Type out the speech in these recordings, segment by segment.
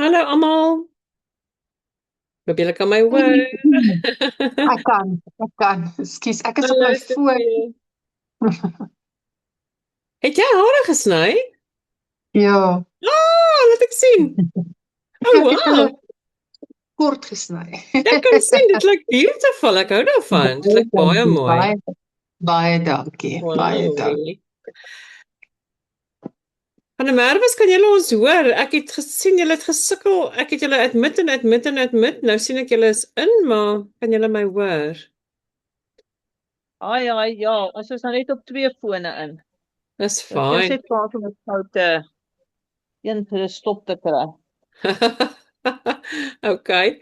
Hallo almal. Hoop julle kan my hoor. Ek kan. Ekskuus, ek is op Hallo my foon. Sofie. Het jy hare gesny? Ja, Laat ek sien. Oh ek het hulle wow. kort gesny. Ek kan sien dit lyk beautiful. Ek hou daarvan. Dit Baie lyk baie dankie, mooi. baie dankie, baie Wow, dankie. really. Van der Merwes, kan julle ons hoor? Ek het gesien julle het gesukkel. Ek het julle admit. Nou sien ek julle is in, maar kan julle my hoor? Ai, ai, ja, ons is nou net op twee fone in. Dis Ek is fyn. net klaar om 'n foute een vir 'n stop te kry. Okay.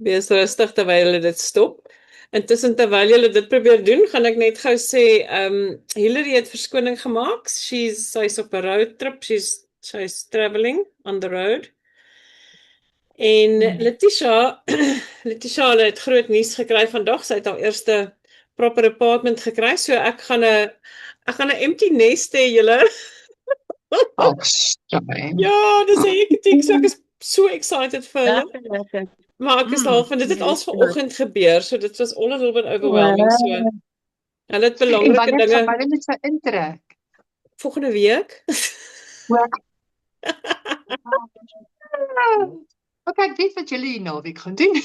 Wees rustig terwyl hulle dit stop. Intussen terwyl julle dit probeer doen, gaan ek net gou sê, Hillary het verskoning gemaak. Sy's op 'n road trip. She's traveling on the road. En Letitia, Letitia het groot nuus gekry vandag. Sy het haar eerste proper apartment gekry. So ek gaan 'n empty nest hê julle. Ag, skyn. Ja, dis 'n hektiek. So ek is so excited vir hulle. Lekker, lekker. Maar ek is al van dit het Nee, als vanoggend gebeur, so dit was all a little bit overwhelming. So Wow. hulle het En belangrike dinge wanneer moet sy intrek? volgende week. Okay, ek weet wat julle hier naweek gaan doen.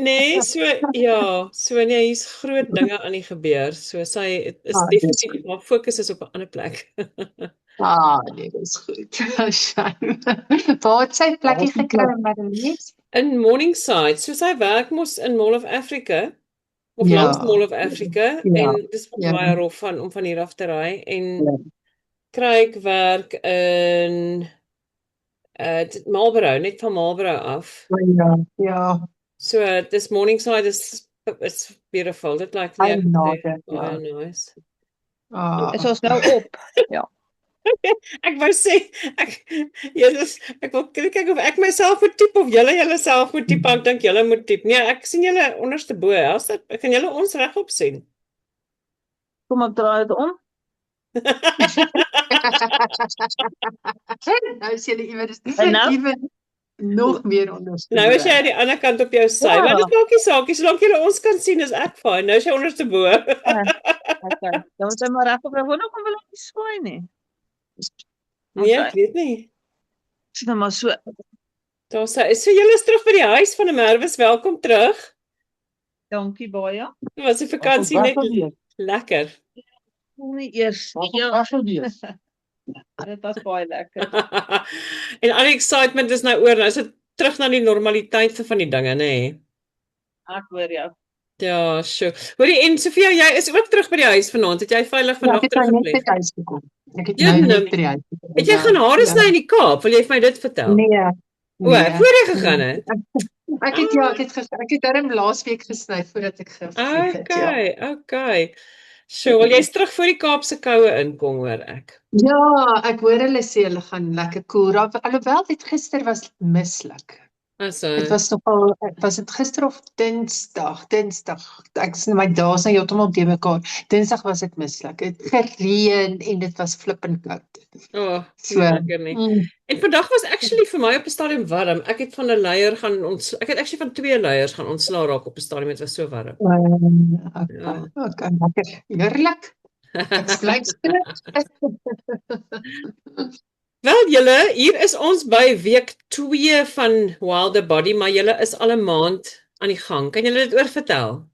Nee, so ja, so nee, hier's groot dinge aan die gebeur. So sy is Dis definitief goed. haar fokus is op 'n ander plek. Nee, dis goed. Shame. Waar het sy plekkie gekry, Marlies? In Morningside, so sy werk mos in Mall of Africa of langs Ja, Mall of Africa ja, en dis ja, baie rof om van hier af te ry en ja. Craig werk in Marlborough, net van Marlborough af. Ja, ja. So this Morningside is beautiful. Dit lyk Hy lekker. nader, Baie ja. nice. is Ah, ons nou op? Ja. Ek wou sê ek wil kyk of ek myself moet typ of julle self moet typ. Ek dink julle moet typ. Nee, ek sien julle onderste bo. Ek kan julle ons regop sien. Kom ek draai dit om. nou is jy iewers En nou? ewen nog meer onderste. Nou as jy aan die ander kant op jou sy, maar dit maak nie saak nie, solank julle ons kan sien is ek fyn. Nou is jy onderste bo. Okay. Dan moet jy maar reg op. Hoekom wil ek nie swaai nie? Nee, ek weet nie. Sien nou maar so. Daar sê, so julle is terug by die huis van 'n Merwes. Welkom terug. Dankie baie. Was die vakansie net lekker? Nie eers. Ja. Dit was baie lekker. En al die excitement is nou oor. Nou is dit terug na die normaliteit van die dinge, nê? Ek hoor jou. Ja, sure. Hoorie, en Sofia, jy is ook terug by die huis vanaand. Het jy veilig Ja, vandag ek het nou net by teruggebly? die huis gekom. Ek het Ja, nou nou, net by die huis gekom. Het jy gaan hare sny in die Kaap? Wil jy vir my dit vertel? Nee. O, voor jy gegaan het? Ek het darm laasweek gesny voordat ek gevlieg het, ja. Okay. So, wil jy's terug voor die Kaapse koue inkom, hoor ek. Ja, ek hoor hulle sê hulle gaan lekker koel raak. Alhoewel dit gister was mislik. Dit was nogal, was dit gister of Dinsdag? Ek sien my dae is nou heeltemal te mekaar. Dinsdag was dit mislik. Het gereën en dit was flippend koud. So, lekker nie. En vandag was actually vir my op 'n stadium warm. Ek het van 'n leier ek het actually van 2 leiers gaan ontslaa raak op 'n stadium, dit was so warm. Okay, lekker. Heerlik. Ek's bly Wel julle, hier is ons by week 2 van Wilder Body, maar julle is al 'n maand aan die gang. Kan julle dit oor vertel?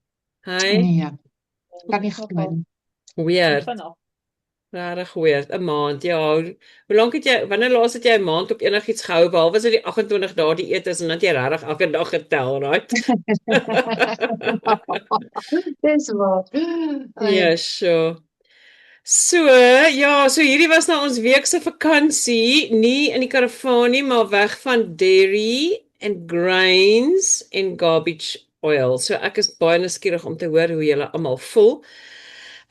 Hy? Nee. Kan nie glo nie. Weird. Rarig weird, 'n maand. Ja. Hoe lank het jy wanneer laas het jy 'n maand op enigiets gehou behalwe as dit die 28 dae die eet is en dat jy regtig elke dag getel, right? Dis waar. Ja, sure. So hierdie was nou ons week se vakansie, nie in die karavaan nie, maar weg van dairy en grains en garbage oil. So ek is baie nuuskierig om te hoor hoe julle almal voel.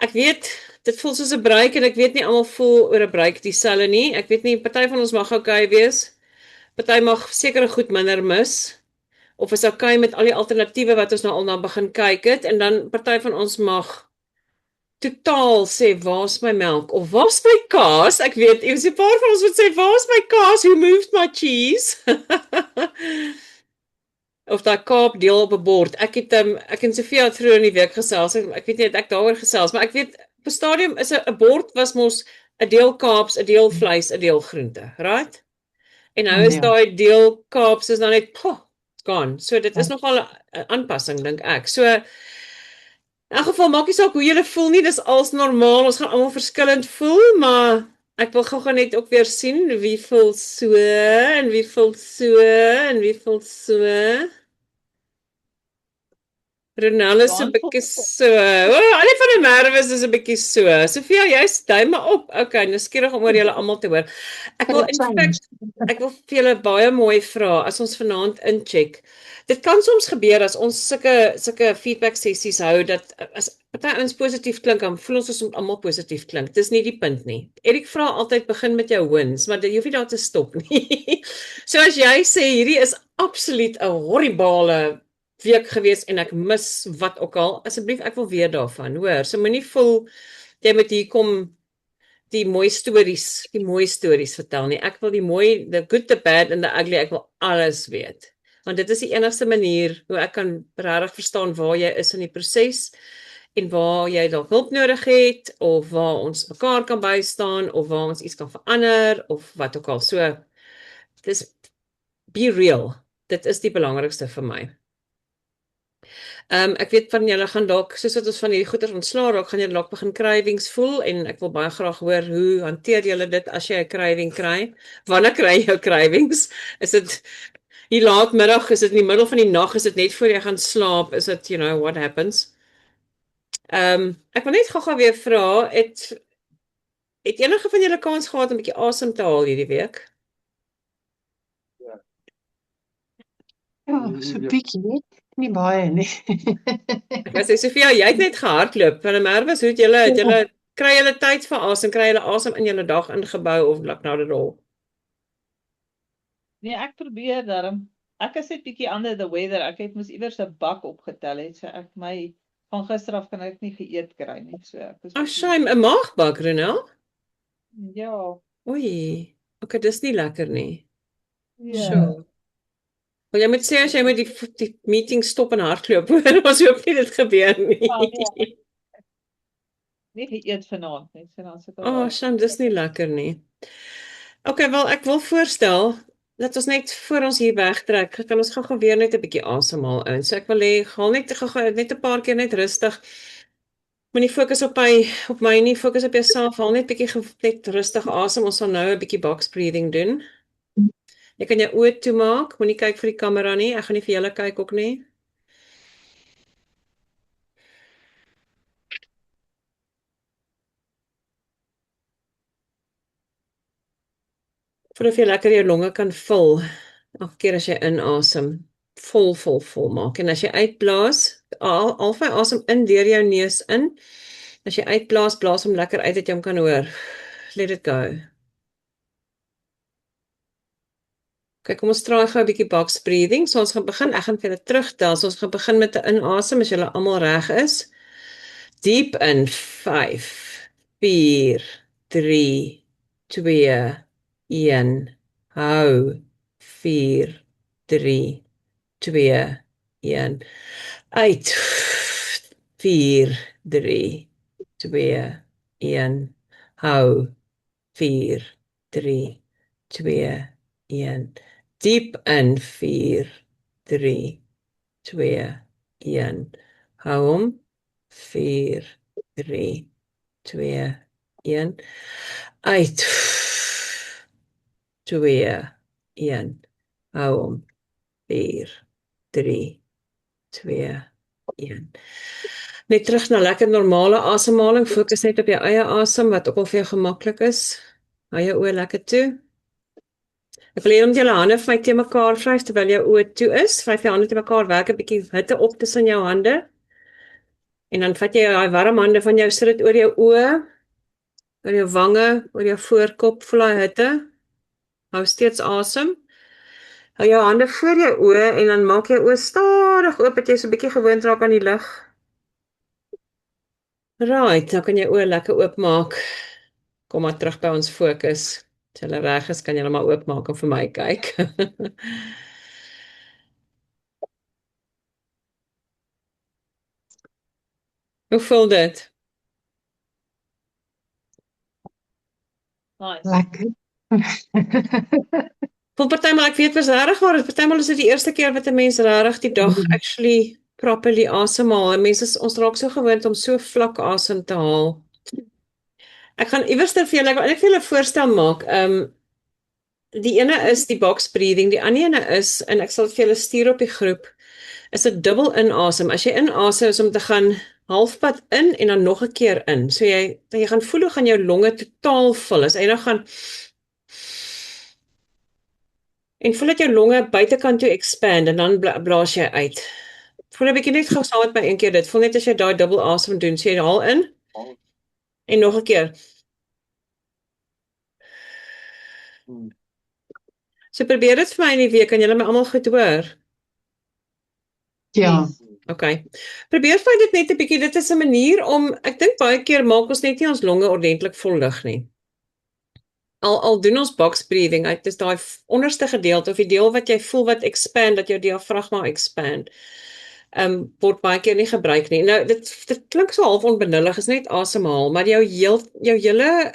Ek weet dit voel soos 'n breek en ek weet nie almal voel oor 'n breek dieselfde nie. Ek weet nie, party van ons mag okay wees. Party mag sekere goed minder mis. Of is okay met al die alternatiewe wat ons nou al na begin kyk het en dan party van ons mag totaal sê, waar's my melk? Of waar's my kaas? Ek weet, iewers 'n paar van ons wat sê, waar's my kaas? Who moved my cheese? Of daai Kaap deel op 'n bord. Ek en Sofia het vroeër in die week gesels. Ek weet nie het ek daaroor gesels, maar ek weet op 'n stadium is 'n bord was mos 'n deel Kaaps, 'n deel vleis, 'n deel groente, right? En nou is daai deel Kaaps is dan net it's gone. So dit is nogal 'n aanpassing dink ek. So in elk geval maak nie saak hoe jy voel nie, dis als normaal. Ons gaan almal verskillend voel, maar ek wil gou-gou net ook weer sien wie voel so en wie voel so en wie voel so. Ronaldo is 'n bietjie so. Al die van die merwes is 'n bietjie so. Sofia, jy's duime op. Okay, nou skieurig om oor julle almal te hoor. Ek wil vir julle baie mooi vra as ons vanaand incheck. Dit kan soms gebeur as ons sulke feedback sessies hou dat as party ons positief klink, dan voel ons ons moet almal positief klink. Dis nie die punt nie. Erik vra altyd begin met jou wins, maar jy hoef nie daar te stop nie. So as jy sê hierdie is absoluut 'n horribale week gewees en ek mis wat ook al, asseblief ek wil weet daarvan, hoor. So moenie voel jy moet hier kom die mooi stories vertel nie. Ek wil die mooi, the good, the bad and the ugly, ek wil alles weet. Want dit is die enigste manier hoe ek kan regtig verstaan waar jy is in die proses en waar jy dalk hulp nodig het of waar ons mekaar kan bystaan of waar ons iets kan verander of wat ook al. So dis be real. Dit is die belangrikste vir my. Ek weet van julle gaan dalk, soos wat ons van hierdie goeters ontslaa raak, gaan julle dalk begin cravings voel en ek wil baie graag hoor hoe hanteer julle dit as jy 'n craving kry? Wanneer kry jy jou cravings? Is dit hier laatmiddag, is dit in die middel van die nag, is dit net voor jy gaan slaap, is dit, what happens? Ek wil net gou-gou weer vra, het enige van julle kans gehad om 'n bietjie asem te haal hierdie week? Ja, so 'n bietjie. Nie baie nie. Ek sê Sofia, jy het net gehardloop. Van 'n Merwe, hoe het julle kry julle tyd vir asem, kry julle asem in julle dag ingebou of like not at all? Nee, ek probeer daarom. Ek is net bietjie under the weather. Ek het mos iewers 'n bak opgetel het, so ek van gister af kan ek nie geëet kry nie. So ek is shame, 'n maagbak, Ronel? Ja. Oei. Okay, dis nie lekker nie. Ja. So. Wel, jy moet sê as jy met die meeting stop en hardloop, ons hoop nie dit gebeur nie. Nee. Nie geëet vanaand nie, so dan sit Shame, dis nie lekker nie. Okay, wel ek wil voorstel dat ons net voor ons hier wegtrek, kan ons gou weer net 'n bietjie asemhaal in. So ek wil hê gaan net net 'n paar keer net rustig. Moenie fokus op my nie, fokus op jouself, haal net bietjie net rustig asem. Ons sal nou 'n bietjie box breathing doen. Jy kan jou oë toemaak, moenie kyk vir die kamera nie. Ek gaan nie vir julle kyk ook nie. Voel of jy lekker jou longe kan vul. Elke keer as jy inasem, vol maak. En as jy uitblaas, al van asem in deur jou neus in. As jy uitblaas, blaas hom lekker uit dat jy hom kan hoor. Let it go. Kyk, kom ons traai gou 'n bietjie box breathing. So ons gaan begin, ek gaan vir julle terugtel. So ons gaan begin met 'n inasem as julle almal reg is. Diep in 5 4 3 2 1. Hou 4 3 2 1. Uit 4 3 2 1. Hou 4 3 2 1. Diep in 4 3 2 1. Hou hom 4 3 2 1. Uit 2 1. Hou hom 4 3 2 1. Net terug na lekker normale asemhaling. Fokus net op jou eie asem wat ook al vir jou gemaklik is. Hou jou oë lekker toe. Ek wil hê om julle hande vir my te mekaar vryf terwyl jou oë toe is. Vryf jou hande te mekaar, werk 'n bietjie hitte op tussen jou hande. En dan vat jy daai warm hande van jou, sit dit oor jou oë, oor jou wange, oor jou voorkop, voel daai hitte. Hou steeds asem. Hou jou hande voor jou oë en dan maak jou oë stadig oop dat jy so 'n bietjie gewoond raak aan die lig. Right, nou kan jy oë lekker oopmaak. Kom maar terug by ons fokus. As jy reg is, kan jy maar oopmaak en vir my kyk. Hoe voel dit? Nice. Lekker. Voel partymal ek weet was regtig maar partymal is dit die eerste keer wat 'n mens regtig die dag actually properly asemhaal. En mense ons raak so gewoond om so vlak asem te haal. Ek gaan iewers vir julle ek wil 'n voorstel maak. Die ene is die box breathing, die ander ene is en ek sal dit vir julle stuur op die groep. Is 'n dubbel inasem. As jy inasem is om te gaan halfpad in en dan nog 'n keer in. So jy gaan voel hoe gaan jou longe totaal vul. As jy nou gaan en voel dat jou longe buitekant toe expand en dan blaas jy uit. Voel 'n bietjie net gou saam met my een keer dit. Voel net as jy daai dubbel asem doen, so jy haal in en nog 'n keer. So probeer dit vir my in die week, kan julle my almal goed hoor? Ja. Okay. Probeer vir dit net 'n bietjie. Dit is 'n manier om ek dink baie keer maak ons net nie ons longe ordentlik vol lug nie. Al doen ons box breathing, dit is daai onderste gedeelte of die deel wat jy voel wat expand, dat jou diafragma expand. Word baie keer nie gebruik nie. Nou dit klink so half onbenullig, is net asemhaal, maar jou hele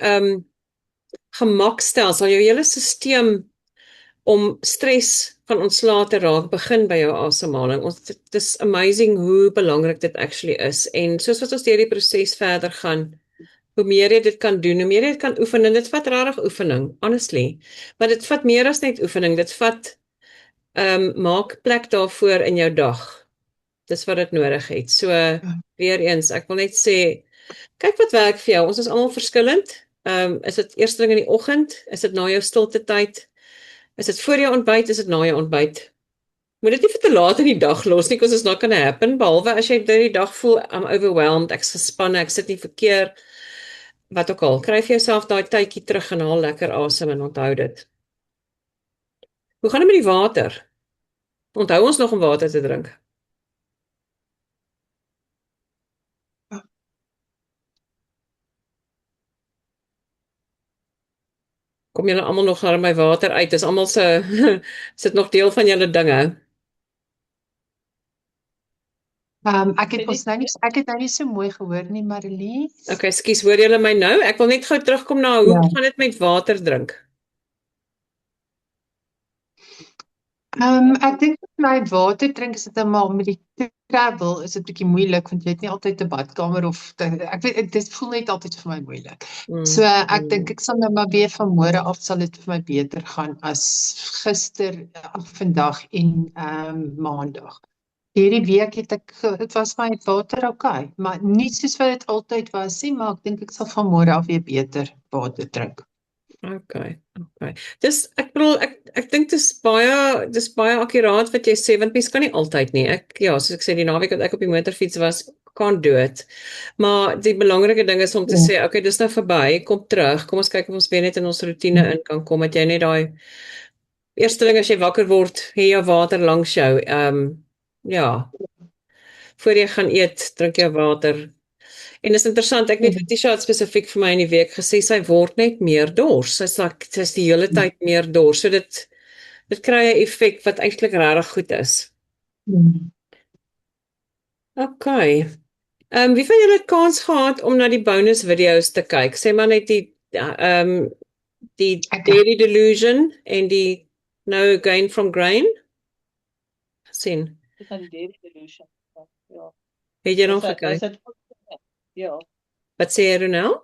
gemakstelsel, jou hele stelsel om stres van ontslae te raak, begin by jou asemhaling. Dit is amazing hoe belangrik dit actually is. En soos wat ons deur die proses verder gaan, hoe meer jy dit kan doen, hoe meer jy dit kan oefen, en dit vat regtig oefening, honestly. Maar dit vat meer as net oefening, dit vat maak plek daarvoor in jou dag. Dis wat dit nodig het. So weer eens, ek wil net sê, kyk wat werk vir jou. Ons is almal verskillend. Is dit eerste ding in die oggend? Is dit na jou stilte tyd? Is dit voor jou ontbyt? Is dit na jou ontbyt? Moet dit nie vir te laat in die dag los nie, because it's not gonna happen, behalwe as jy die dag voel, I'm overwhelmed, ek's gespanne, ek sit nie verkeer, wat ook al. Kry vir jouself daai tydjie terug en haal lekker asem en onthou dit. Hoe gaan dit met die water? Onthou ons nog om water te drink? Kom julle almal nog na my water uit? Is almal se is dit nog deel van julle dinge? Ek het nou nie so mooi gehoor nie, Marlies. Okay, skus, hoor julle my nou? Ek wil net gou terugkom na hoe gaan dit met water drink? Ek dink my water drink is dit maar met die travel is dit bietjie moeilik want jy het nie altyd 'n badkamer of ek weet dit voel net altyd vir my moeilik. So ek dink ek sal nou maar weer van môre af sal dit vir my beter gaan as gister, vandag en maandag. Hierdie week dit was my water okay, maar nie soos wat dit altyd was nie, maar ek dink ek sal van môre af weer beter water drink. Okay. Dis ek bedoel ek dink dis baie akkuraat wat jy sê want mens kan nie altyd nie. Soos ek sê die naweek wat ek op die motorfiets was, kan dood. Maar die belangrike ding is om te sê, okay, dis nou verby, kom terug. Kom ons kyk of ons weer net in ons rotine in kan kom. Dat jy net daai eerste ding as jy wakker word, hê jou water langs jou. Voor jy gaan eet, drink jou water. En dis interessant, ek weet Letitia het spesifiek vir my in die week gesê sy word net meer dors. Sy's die hele tyd meer dors. So dit kry 'n effek wat eintlik regtig goed is. Okay. Wie van julle het kans gehad om na die bonus video's te kyk? Sê maar net die Daily Delusion en die No Gain from Grain? Sien. Dis aan die Daily Delusion. Ja. Het jy nog gekyk? Ja. Wat sê jy nou?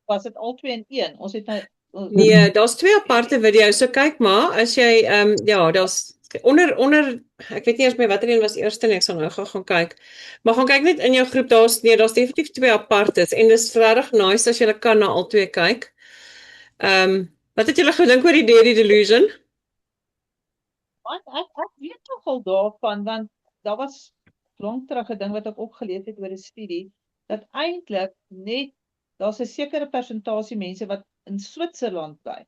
Was dit al 2 in 1? Ons het nou Nee, daar's 2 aparte video's. So kyk maar, as jy daar's onder ek weet nie eers by watter een was eerste nie, ek sal nou gaan kyk. Maar gaan kyk net in jou groep, daar's definitief 2 apartes en dis regtig nice as jy kan na al 2 kyk. Wat het julle gedink oor die Daily Delusion? Ek weet nogal daarvan want daar was lank terug 'n ding wat ek opgelees het oor 'n studie dat eintlik net daar's 'n sekere persentasie mense wat in Switserland bly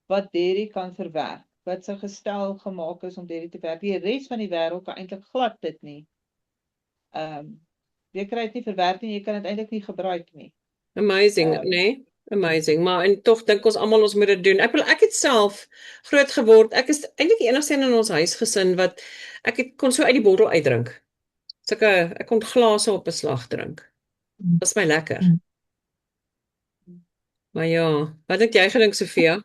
wat dairy kan verwerk, wat so gestel gemaak is om dairy te werk. Die res van die wêreld kan eintlik glad dit nie jy kry dit nie verwerk nie, jy kan dit eintlik nie gebruik nie. Amazing, nee? Amazing, maar en tog dink ons almal ons moet dit doen. Ek het self groot geword. Ek is eintlik die enigste een in ons huisgesin wat kon so uit die bottel uitdrink. Ek kon glase op 'n slag drink. Dat is my lekker. Maar ja, wat het jy gedink, Sofia?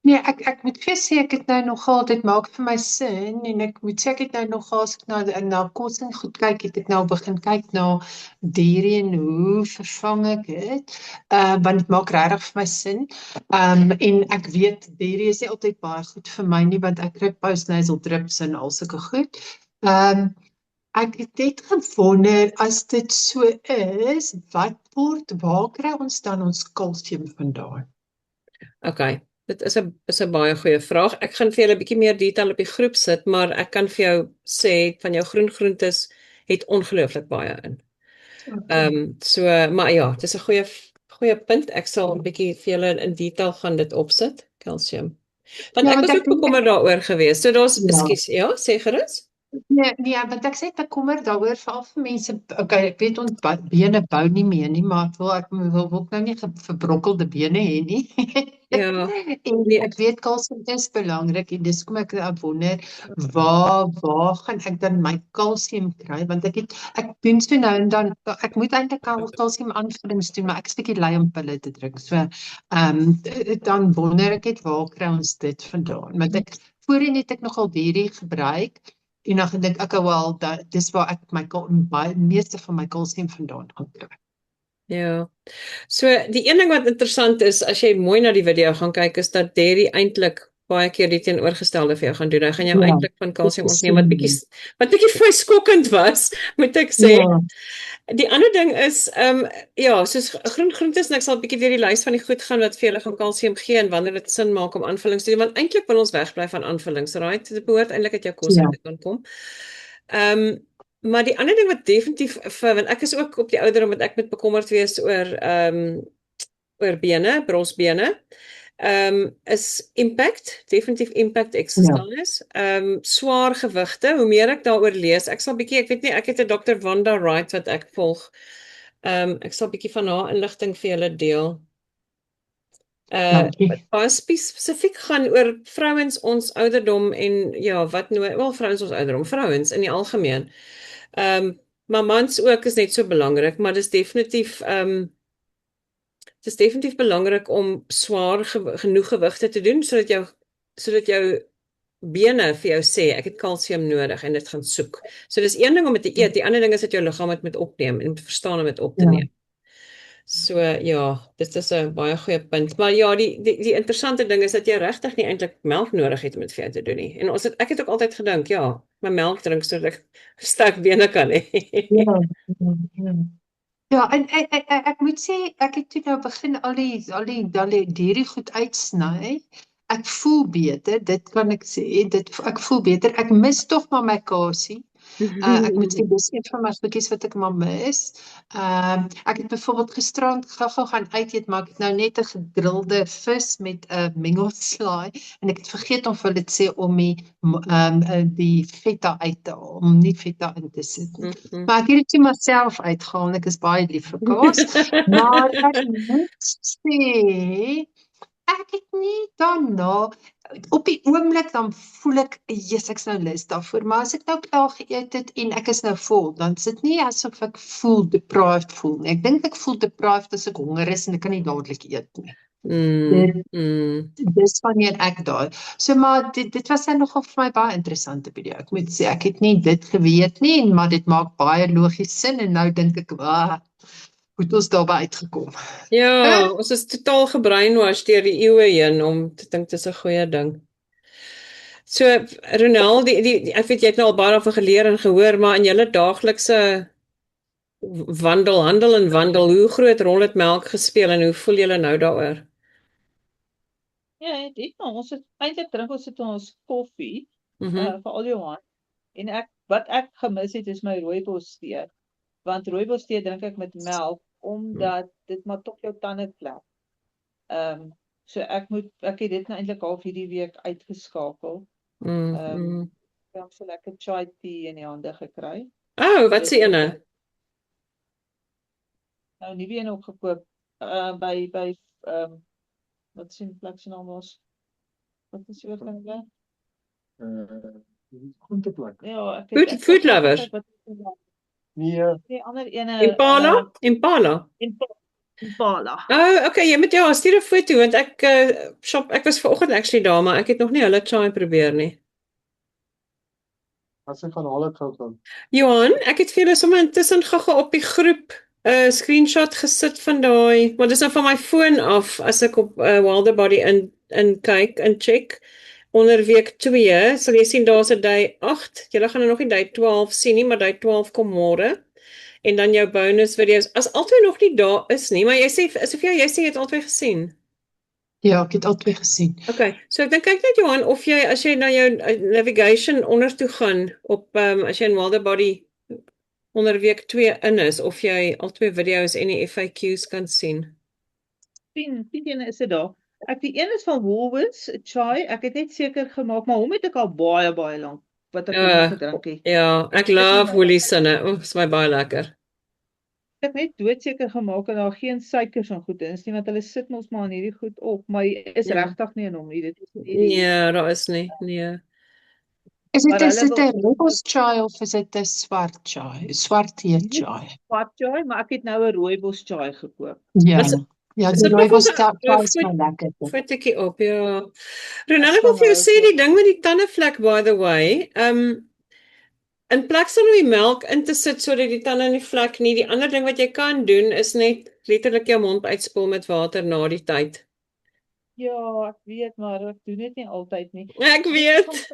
Nee, ek moet vir sê ek het nou nogal, dit maak vir my sin en ek moet sê ek het nou nogal as ek na kos en goed kyk, het ek nou begin kyk na diere en hoe vervang ek dit. Want dit maak regtig vir my sin. En ek weet diere is nie altyd baie goed vir my nie, want ek kry postnasal drips en al sulke goed. Ek het net gewonder, as dit so is, waar kry ons dan ons kalsium vandaan? Okay. Dit is 'n baie goeie vraag. Ek gaan vir julle 'n bietjie meer detail op die groep sit, maar ek kan vir jou sê van jou groen groentes het ongelooflik baie in. Maar ja, dis 'n goeie punt. Ek sal 'n bietjie vir julle in detail gaan dit opsit, kalsium. Want ek was ook bekommerd daaroor geweest. So daar's ekskuus, ja, sê gerus. Nee, want ek sê bekommer daaroor veral vir mense, okay, ek weet ons bene bou nie meer nie, maar ek wil ook nou nie verbrokkelde bene hê nie. Ja. En ek weet kalsium is belangrik en dis kom ek wonder waar gaan ek dan my kalsium kry, want ek doen so nou en dan, ek moet eintlik al kalsium aanvullings doen, maar ek is bietjie lui om pille te drink. So dan wonder ek net waar kry ons dit vandaan? Want voorheen het ek nogal dierie gebruik. En dan gedink ek wel, dis waar ek meeste van my kalsium vandaan gaan kry. Ja. So die een ding wat interessant is, as jy mooi na die video gaan kyk, is dat Derry eintlik baie keer die teenoorgestelde vir jou gaan doen. Hy gaan jou eintlik van kalsium ontneem wat bietjie vir skokkend was, moet ek sê. Ja. Die ander ding is, soos groen groentes, en ek sal 'n bietjie deur die lys van die goed gaan wat vir julle gaan kalsium gee en wanneer dit sin maak om aanvullings te doen, want eintlik wil ons wegbly van aanvullings, right? Dit behoort eintlik uit jou kos uit te kan kom. Maar die ander ding wat definitief want ek is ook op die ouderdom wat ek moet bekommerd wees oor bene, brosbene. Is definitief impact exercise. Swaar gewigte, hoe meer ek daaroor lees, ek weet nie, ek het 'n Dr. Wanda Wright wat ek volg. Ek sal bietjie van haar inligting vir julle deel. Baie spesifiek gaan oor vrouens ons ouderdom en ja, vrouens ons ouderdom, vrouens in die algemeen. Maar mans ook is net so belangrik, maar dis definitief belangrik om swaar genoeg gewigte te doen sodat jou bene vir jou sê ek het kalsium nodig en dit gaan soek. So dis een ding om dit te eet, die ander ding is dat jou liggaam dit moet opneem en moet verstaan om dit op te neem. So ja, dit is 'n baie goeie punt. Maar ja, die interessante ding is dat jy regtig nie eintlik melk nodig het om dit vir jou te doen nie. En ek het ook altyd gedink, ja, my melk drink sodat ek sterk bene kan hê. Ja, en ek moet sê, ek het toe nou begin al die dierie goed uitsny. Ek voel beter, dit kan ek sê, ek voel beter. Ek mis tog maar my kasie. Ek moet sê, dis een van my goedjies wat ek maar mis. Ek het byvoorbeeld gisterand gou gaan uit eet, maar ek het nou net 'n gegrilde vis met 'n mengelslaai en ek het vergeet om vir dit sê om die feta uit te haal, om nie feta in te sit nie. Maar ek het dit myself uitgehaal en ek is baie lief vir kaas. Maar ek moet sê, ek het nie daarna, op die oomblik dan voel ek, ek's nou lus daarvoor, maar as ek nou klaar geëet het en ek is nou vol, dan is dit nie asof ek deprived voel nie. Ek dink ek voel deprived as ek honger is en ek kan nie dadelik eet nie. Dis wanneer ek daar. So maar dit was dan nogal vir my baie interessante video. Ek moet sê, ek het nie dit geweet nie, maar dit maak baie logies sin en nou dink ek, hoe het ons daarby uitgekom? Ja, ons is totaal gebrainwash deur die eeue heen om te dink dis 'n goeie ding. So Ronald, ek weet jy het nou al baie daarvan geleer en gehoor, maar in julle daaglikse wandel, hoe groot rol het melk gespeel en hoe voel julle nou daaroor? Ja, ons het eintlik drink ons koffie, vir al Johan. En wat ek gemis het is my rooibos tee. Want rooibos tee drink ek met melk omdat dit maar tog jou tande klap. So ek het dit nou eintlik half hierdie week uitgeskakel. Ek het so lekker chai tea in die hande gekry. Wat se ene? nou nuwe een opgekoop by wat is die plek se naam was? Wat is die oorgang bly? Groenteplek. Ja, ek Food, het food lovers. gekyk wat Nee, die ander ene Impala? Impala. Impala. Oh, okay, jy moet ja, stuur 'n foto want ek ek was vanoggend actually daar, maar ek het nog nie hulle chai probeer nie. as ek gaan haal het gou. Johan, ek het vir julle sommer intussen gaga op die groep 'n screenshot gesit van daai, want dit is nou van my foon af as ek op Wilderbody in kyk en check onder week 2, sal jy sien daar's 'n day 8. Julle gaan nou nog nie day 12 sien nie, maar day 12 kom môre. En dan jou bonus video's as altyd nog nie daar is nie, maar jy sê Sofia, jy sê jy het altyd gesien. Ja, ek het albei gesien. Okay, so ek dink kyk net Johan of jy as jy na jou navigation onder toe gaan op as jy in Wilderbody onder week 2 in is of jy albei video's en die FAQs kan sien. Sien ene is dit daar. Die een is van Woolworths, chai. Ek het net seker gemaak, maar hom het ek al baie lank wat ek hom gedrink het. Ja, ek love Woolies sinne. O, is my baie lekker. Ek het net doodseker gemaak dat daar geen suikers en goed is nie, want hulle sit mos maar in hierdie goed op, maar is regtig nie in hom nie. Dit is nie. Ja, daar is nie. Nee. Is dit 'n rooibos chai of is dit 'n swart chai? Swart tee chai. Swart chai, maar ek het nou 'n rooibos chai gekoop. Ja. Ja, die rooibos chai is baie lekker. Fotootjie op, ja. Ronald, ek wil vir jou sê die ding met die tandevlek, by the way, in plek van om die melk in te sit sodat die tande nie vlek nie, die ander ding wat jy kan doen is net letterlik jou mond uitspoel met water na die tyd. Ja, ek weet, maar ek doen dit nie altyd nie. Ek weet.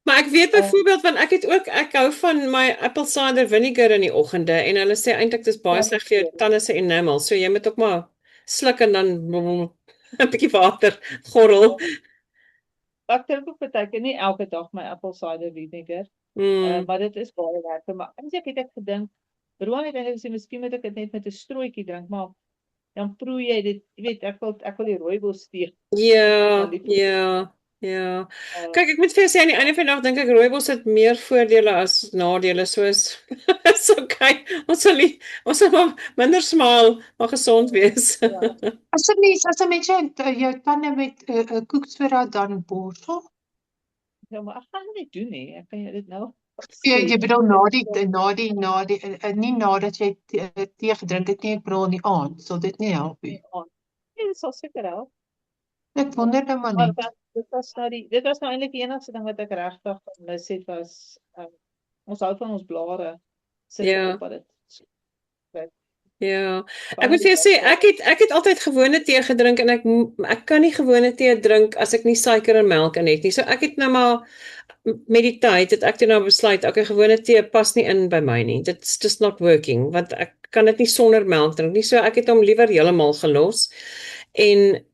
Maar ek weet byvoorbeeld want ek hou van my apple cider vinegar in die oggende en hulle sê eintlik dis baie sleg vir jou tande se enamel, so jy moet ook maar sluk en dan 'n bietjie water gorrel. Ek drink ook partykeer nie elke dag my apple cider vinegar. Maar dit is baie lekker, maar ek het gedink, Roan het eintlik gesê miskien moet ek dit net met 'n strooitjie drink, maar dan proe jy dit, jy weet, ek wil die rooibos tee. Ja. Kyk, ek moet vir jou sê aan die einde van die dag dink ek rooibos het meer voordele as nadele, soos is okay. Ons sal maar minder smaal, maar gesond wees. Ja. As 'n mens jou tande met 'n koeksfera dan borsel. Ja, maar ek gaan dit doen nie. Ek kan dit nou. Ja, jy bedoel nie nadat jy tee gedrink het nie, ek bedoel in die aand, sal dit nie help nie. Nee, dit sal seker help. Ek wonder nou maar net. Dit was nou eintlik die enigste ding wat ek regtig gemis het was ons hou van ons blare sit op dit. Ja, ek moet vir jou sê ek het altyd gewone tee gedrink en ek kan nie gewone tee drink as ek nie suiker en melk in het nie. So ek het nou maar met die tyd het ek toe nou besluit, okay, gewone tee pas nie in by my nie. It's just not working want ek kan dit nie sonder melk drink nie. So ek het hom liewer heeltemal gelos.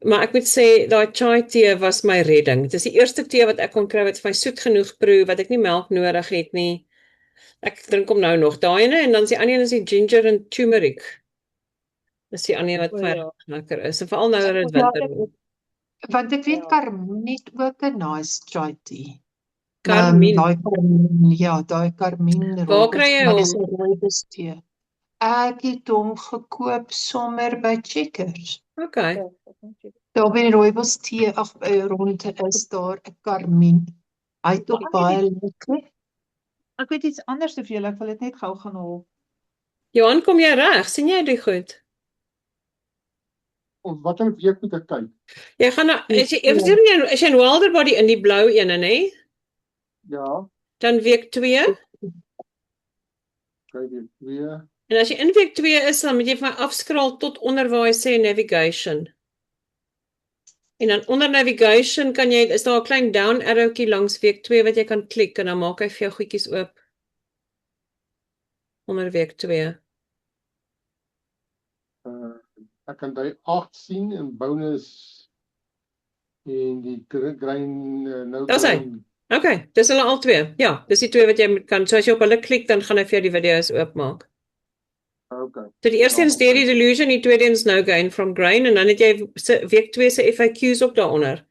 Maar ek moet sê daai chai tee was my redding. Dit is die eerste tee wat ek kon kry wat vir my soet genoeg proe wat ek nie melk nodig het nie. Ek drink hom nou nog daai ene en dan is die ander een is die ginger en turmeric. Dis die ander wat baie lekker is. En veral nou dat dit winter word. Want ek weet Carmine het ook 'n nice chai tea. Carmine. Daai Carmine. Waar kry jy hom? Dis 'n rooibos tee. Ek het hom gekoop sommer by Checkers. Okay. Daar by rooibos tee rond is daar 'n Carmine. Hy het ook baie lekker. Ek weet iets anders te veel, ek wil dit net gou gaan haal. Johan, kom jy reg? Sien jy dit goed? Wat moet ek kyk? Jy gaan nou, as jy in Wilderbody in die blou ene, nê? Ja. Dan week 2. Kyk week 2. En as jy in week 2 is, dan moet jy vir my afskraal tot onder waar hy sê navigation. En dan onder navigation is daar 'n klein down arrowtjie langs week 2 wat jy kan klik en dan maak hy vir jou goedjies oop. Onder week 2. Ek kan daai 8 sien in bonus en die grain nou. Dis hy. Okay, dis hulle al twee. Ja, dis die twee wat jy kan. So as jy op hulle klik, dan gaan hy vir jou die video's oopmaak. Okay. So die eerste een is Dairy Delusion, die tweede een is No Gain from Grain en dan het jy week 2 se FAQs ook daaronder.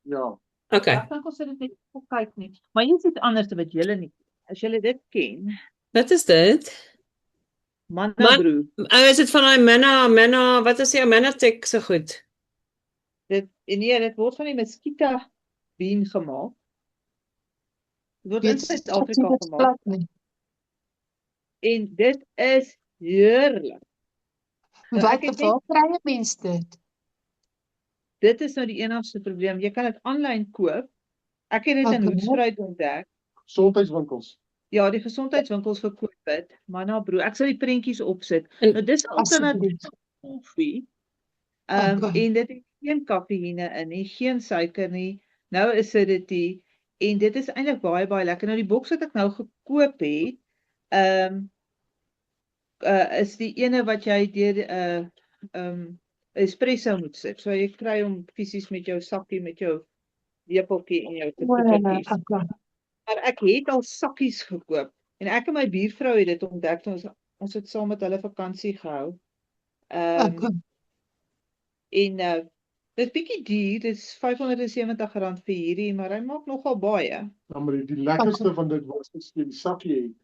Ja. Okay. Ek dink ons sit dit net op kyk nie. Maar hier is iets anders wat julle nie. As julle dit ken. Wat is dit? Manna Brew. Is dit van die Manna, wat is die Mannatek so goed? Dit word van die Mesquita bean gemaak. Dit word in Suid-Afrika gemaak. En dit is heerlik. Waar kry mense dit? Dit is nou die enigste probleem. Jy kan dit aanlyn koop. Ek het dit in Hoedspruit ontdek. Gesondheidswinkels. Ja, die gesondheidswinkels verkoop dit. Manna Brew. Ek sal die prentjies opsit. Nou dis alternatief koffie. En dit het geen kafeïne in nie, geen suiker nie. Nou acidity en dit is eintlik baie lekker. Nou die boks wat ek nou gekoop het, is die ene wat jy deur espresso moet sit. So jy kry hom fisies met jou sakkie, met jou lepeltjie en jou tikkies. Maar ek het al sakkies gekoop en ek en my buurvrou het dit ontdek. Ons het saam met hulle vakansie gehou. En dit is bietjie duur, dit is R570 vir hierdie, maar hy maak nogal baie. Ja, maar die lekkerste van dit was as jy die sakkie het.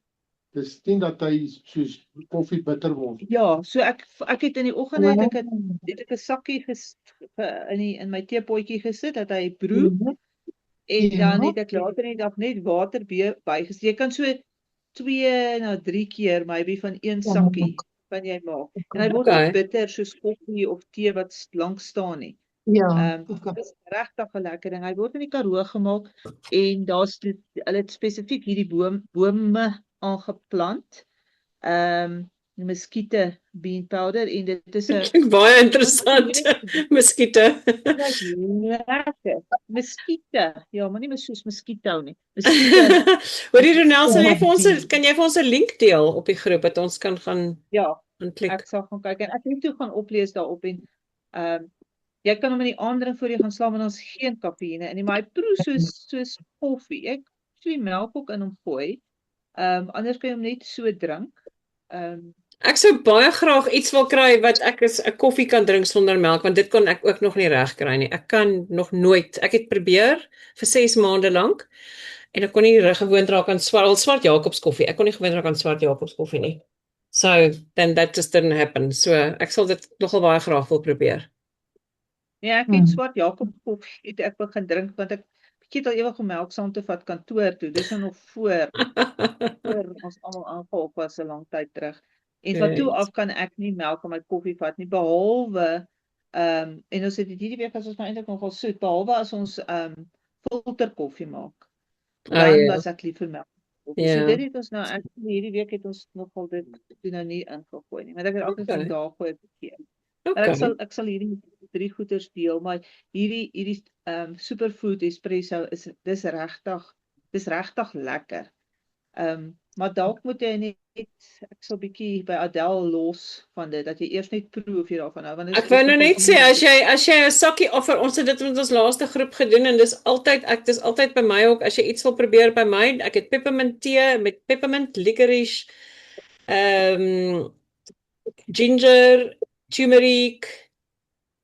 Dis nie dat hy soos koffie bitter word. Ja, so ek het in die oggend het ek 'n sakkie in my teepotjie gesit dat hy broe. En dan het ek later in die dag net water bygesit. Jy kan so 2 na 3 keer maybe van een sakkie van jy maak. En hy word nie bitter soos koffie of tee wat lank staan nie. Ja. Dit is regtig 'n lekker ding. Hy word in die Karoo gemaak en hulle het spesifiek hierdie bome aangeplant. Mesquite bean powder en dit is 'n baie interessant. Mesquite. Lekker. Mesquite. Ja, maar nie soos mosquito nie. Hoorie Ronel, kan jy vir ons 'n link deel op die groep dat ons kan gaan klik? Ek sal gaan kyk en ek het toe gaan oplees daarop en jy kan hom in die aandring voor jy gaan slaap en ons geen kafeïne in nie, maar hy proe soos koffie. Ek sou die melk ook in hom gooi. Anders kan jy hom net so drink. Ek sou baie graag iets wil kry wat ek 'n koffie kan drink sonder melk, want dit kon ek ook nog nie reg kry nie. Ek kan nog nooit. Ek het probeer vir 6 maande lank en ek kon nie gewoond raak aan swart Jacobs koffie. Ek kon nie gewoond raak aan swart Jacobs koffie nie. So then that just didn't happen. So ek sal dit nogal baie graag wil probeer. Ja, ek het swart Jacobs koffie ek begin drink want ek het al ewig om melk saam te vat kantoor toe. Dis nog voor ons almal aangehoop was 'n lang tyd terug. En van toe af kan ek nie melk in my koffie vat nie, behalwe en ons het hierdie week as ons nou eintlik nogal soet, behalwe as ons filter koffie maak. Dan was ek lief vir melk. So dit het ons nou hierdie week het ons nogal dit nou nie ingegooi nie, maar ek het altyd vandag gooi keer. Ek sal hierdie 3 goeders deel, maar hierdie superfood espresso dis regtig lekker. Maar dalk moet jy net ek sal bietjie by Adele los van dit dat jy eers net proe of jy daarvan hou want ek wou nou net sê as jy 'n sakkie offer, ons het dit met ons laaste groep gedoen en dis altyd by my ook as jy iets wil probeer by my, ek het peppermint tee met peppermint, licorice, ginger, turmeric,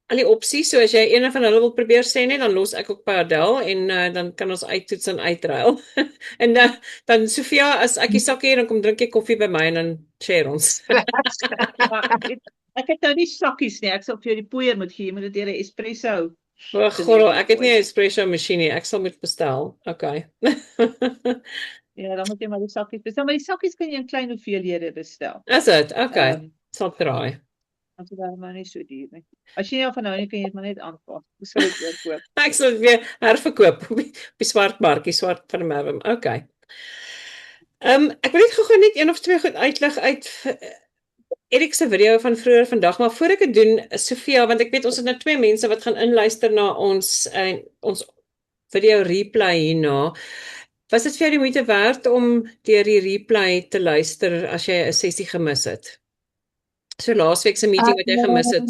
al die opsies, so as jy een van hulle wil probeer sê net, dan los ek ook by Adele en dan kan ons uittoets en uitruil. En dan Sofia, as ek die sakkie het, dan kom drink jy koffie by my en dan share ons. Ek het nou nie sakkies nie, ek sal vir jou die poeier moet gee, jy moet dit deur 'n espresso. Gordel, ek het nie 'n espresso masjien nie, ek sal moet bestel. Okay. Ja, dan moet jy maar die sakkies bestel, maar die sakkies kan jy in klein hoeveelhede bestel. Is dit? Okay. Sal draai. Want dit is maar nie so duur nie. As jy nie van nou nie kan jy dit maar net aanpas. Ek sal dit weer koop. Ek sal dit weer herverkoop op die swart mark, die swart van die Merwem. Okay. Ek wil net gou net 1 of 2 goed uitlig uit Erik se video van vroeër vandag, maar voor ek dit doen, Sofia, want ek weet ons het nou 2 mense wat gaan inluister na ons video replay hierna. Was dit vir jou die moeite werd om deur die replay te luister as jy 'n sessie gemis het? So laasweek se meeting wat jy gemis het.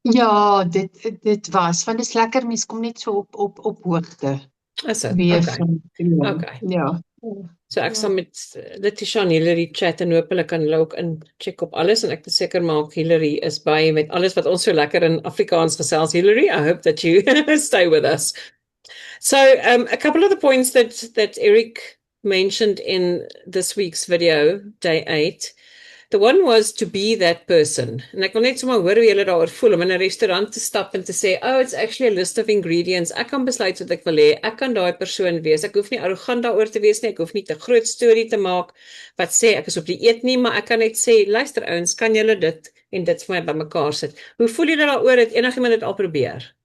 Ja, dit was, want dit is lekker, mens kom net so op hoogte. Is dit? Okay. Ja. So ek sal met Letitia en Hillary chat en hoop hulle kan hulle ook in check op alles en ek wil seker maak Hillary is by met alles wat ons so lekker in Afrikaans gesels. Hillary, I hope that you stay with us. So a couple of the points that Eric mentioned in this week's video, day 8, The one was to be that person. En ek wil net sommer hoor hoe julle daaroor voel om in 'n restaurant te stap en te sê, "Oh, it's actually a list of ingredients. Ek kan besluit wat ek wil hê. Ek kan daai persoon wees. Ek hoef nie arrogant daaroor te wees nie. Ek hoef nie te groot storie te maak wat sê ek is op die eet nie, maar ek kan net sê, luister ouens, kan julle dit en dit vir my bymekaar sit." Hoe voel julle daaroor? Het enigiemand dit al probeer?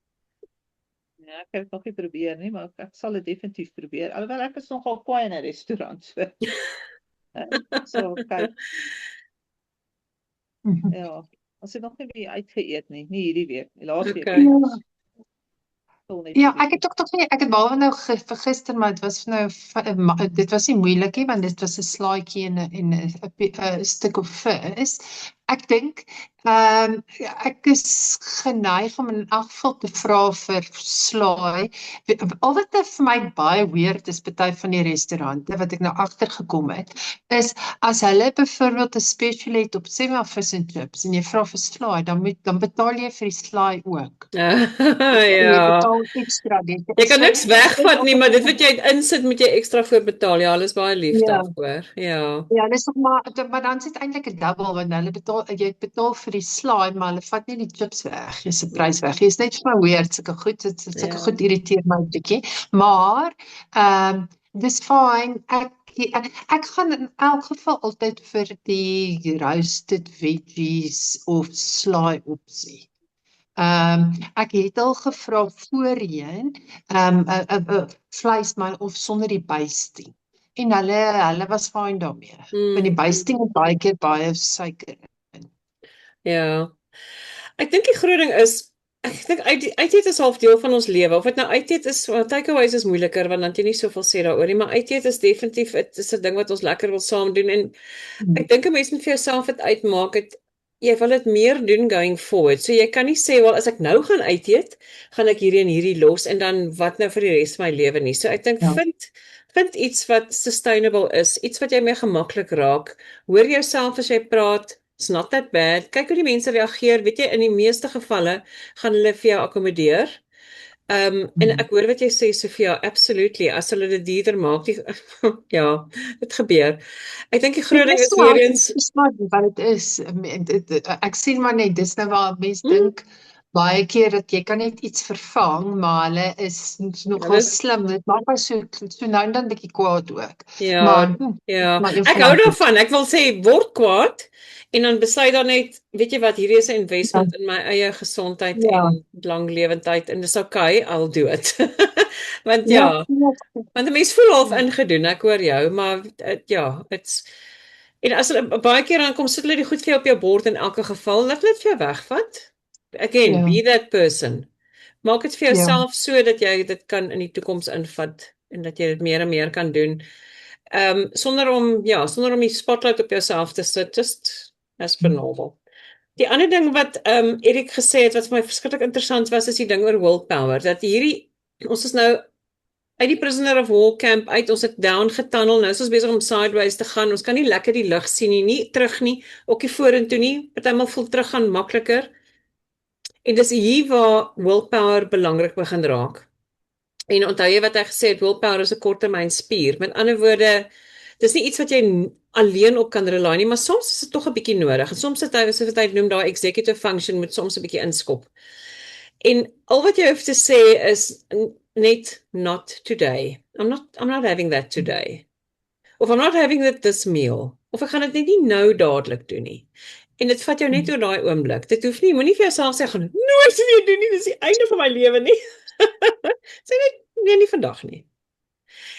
Ja, ek het dit nog nie probeer nie, maar ek sal dit definitief probeer. Alhoewel ek is nogal kwaai in 'n restaurant. So kyk. Ja, ons het nog nie weer uitgeëet nie hierdie week, die laaste week. Ja, ek het ook nog nie, ek het behalwe nou gister, maar dit was nou dit was nie moeilik nie, want dit was 'n slaaitjie en 'n stuk of vis. Ek dink ek is geneig om in elk geval te vra vir slaai. Al wat vir my baie weird is, party van die restaurante wat ek nou agtergekom het, is as hulle byvoorbeeld 'n special het op sê maar vis en chips en jy vra vir slaai, dan betaal jy vir die slaai ook. Ja. Extra jy kan niks wegvat nie, maar dit wat jy insit moet jy ekstra voor betaal. Ja, hulle is baie lief daarvoor. Ja, dis nog maar dan sit eintlik 'n double, want hulle betaal, jy betaal vir die slaai, maar hulle vat nie die chips weg. Jy se prys weg. Jy's net vir my weird, sulke goed irriteer my 'n bietjie. Maar dis fine. Ek gaan in elk geval altyd vir die roasted veggies of slaai opsie. Ek het al gevra voorheen, 'n vleisman of sonder die basting. En hulle was fyn daarmee. Want die basting het baie keer baie suiker in. Ja. Ek dink die groot ding is, ek dink uiteet is half deel van ons lewe. Of dit nou uiteet is, takeaways is moeiliker want dan jy nie soveel sê daaroor nie, maar uiteet is definitief, dit is 'n ding wat ons lekker wil saam doen en ek dink 'n mens moet vir jouself dit uitmaak. Jy wil dit meer doen going forward. So jy kan nie sê, wel as ek nou gaan uiteet, gaan ek hierdie en hierdie los en dan wat nou vir die res van my lewe nie. So ek dink vind iets wat sustainable is, iets wat jy mee gemaklik raak. Hoor jouself as jy praat, it's not that bad. Kyk hoe die mense reageer. Weet jy, in die meeste gevalle gaan hulle vir jou akkommodeer. En ek hoor wat jy sê, Sofia, absolutely. As hulle dit duurder maak, ja, dit gebeur. Ek dink die groot ding is weer eens, wat dit is. Ek sien maar net, dis nou waar mense dink baie keer dat jy kan net iets vervang, maar hulle is nogal slim. Dit maak my so nou en dan 'n bietjie kwaad ook. Ja, ek hou daarvan. Ek wil sê word kwaad. En dan besluit dan net, weet jy wat, hierdie is 'n investment in my eie gesondheid en langlewendheid en dis okay, I'll do it. Want want 'n mens voel half ingedoen, ek hoor jou, maar en as hulle baie keer aankom, sit hulle die goed vir jou op jou bord in elke geval, laat hulle dit vir jou wegvat. Again, be that person. Maak dit vir jouself so dat jy dit kan in die toekoms invat en dat jy dit meer en meer kan doen. Sonder om die spotlight op jouself te sit, just as per normal. Die ander ding wat Erik gesê het wat vir my verskriklik interessant was, is die ding oor willpower, dat ons is nou uit die prisoner of war camp uit, ons het down getunnel, nou is ons besig om sideways te gaan, ons kan nie lekker die lug sien nie terug nie, ook nie vorentoe nie, partymal voel teruggaan makliker, en dis hier waar willpower belangrik begin raak. En onthou jy wat hy gesê het, willpower is 'n korttermyn spier, met ander woorde, dis nie iets wat jy alleen op kan rely nie, maar soms is dit tog 'n bietjie nodig. En soms het hy, soos wat hy noem, daai executive function moet soms 'n bietjie inskop. En al wat jy hoef te sê is net not today. I'm not having that today. Of I'm not having this meal. Of ek gaan dit net nie nou dadelik doen nie. En dit vat jou net oor daai oomblik. Dit hoef nie, moenie vir jouself sê gaan nooit weer doen nie, dis die einde van my lewe nie. Sê net nee, nie vandag nie.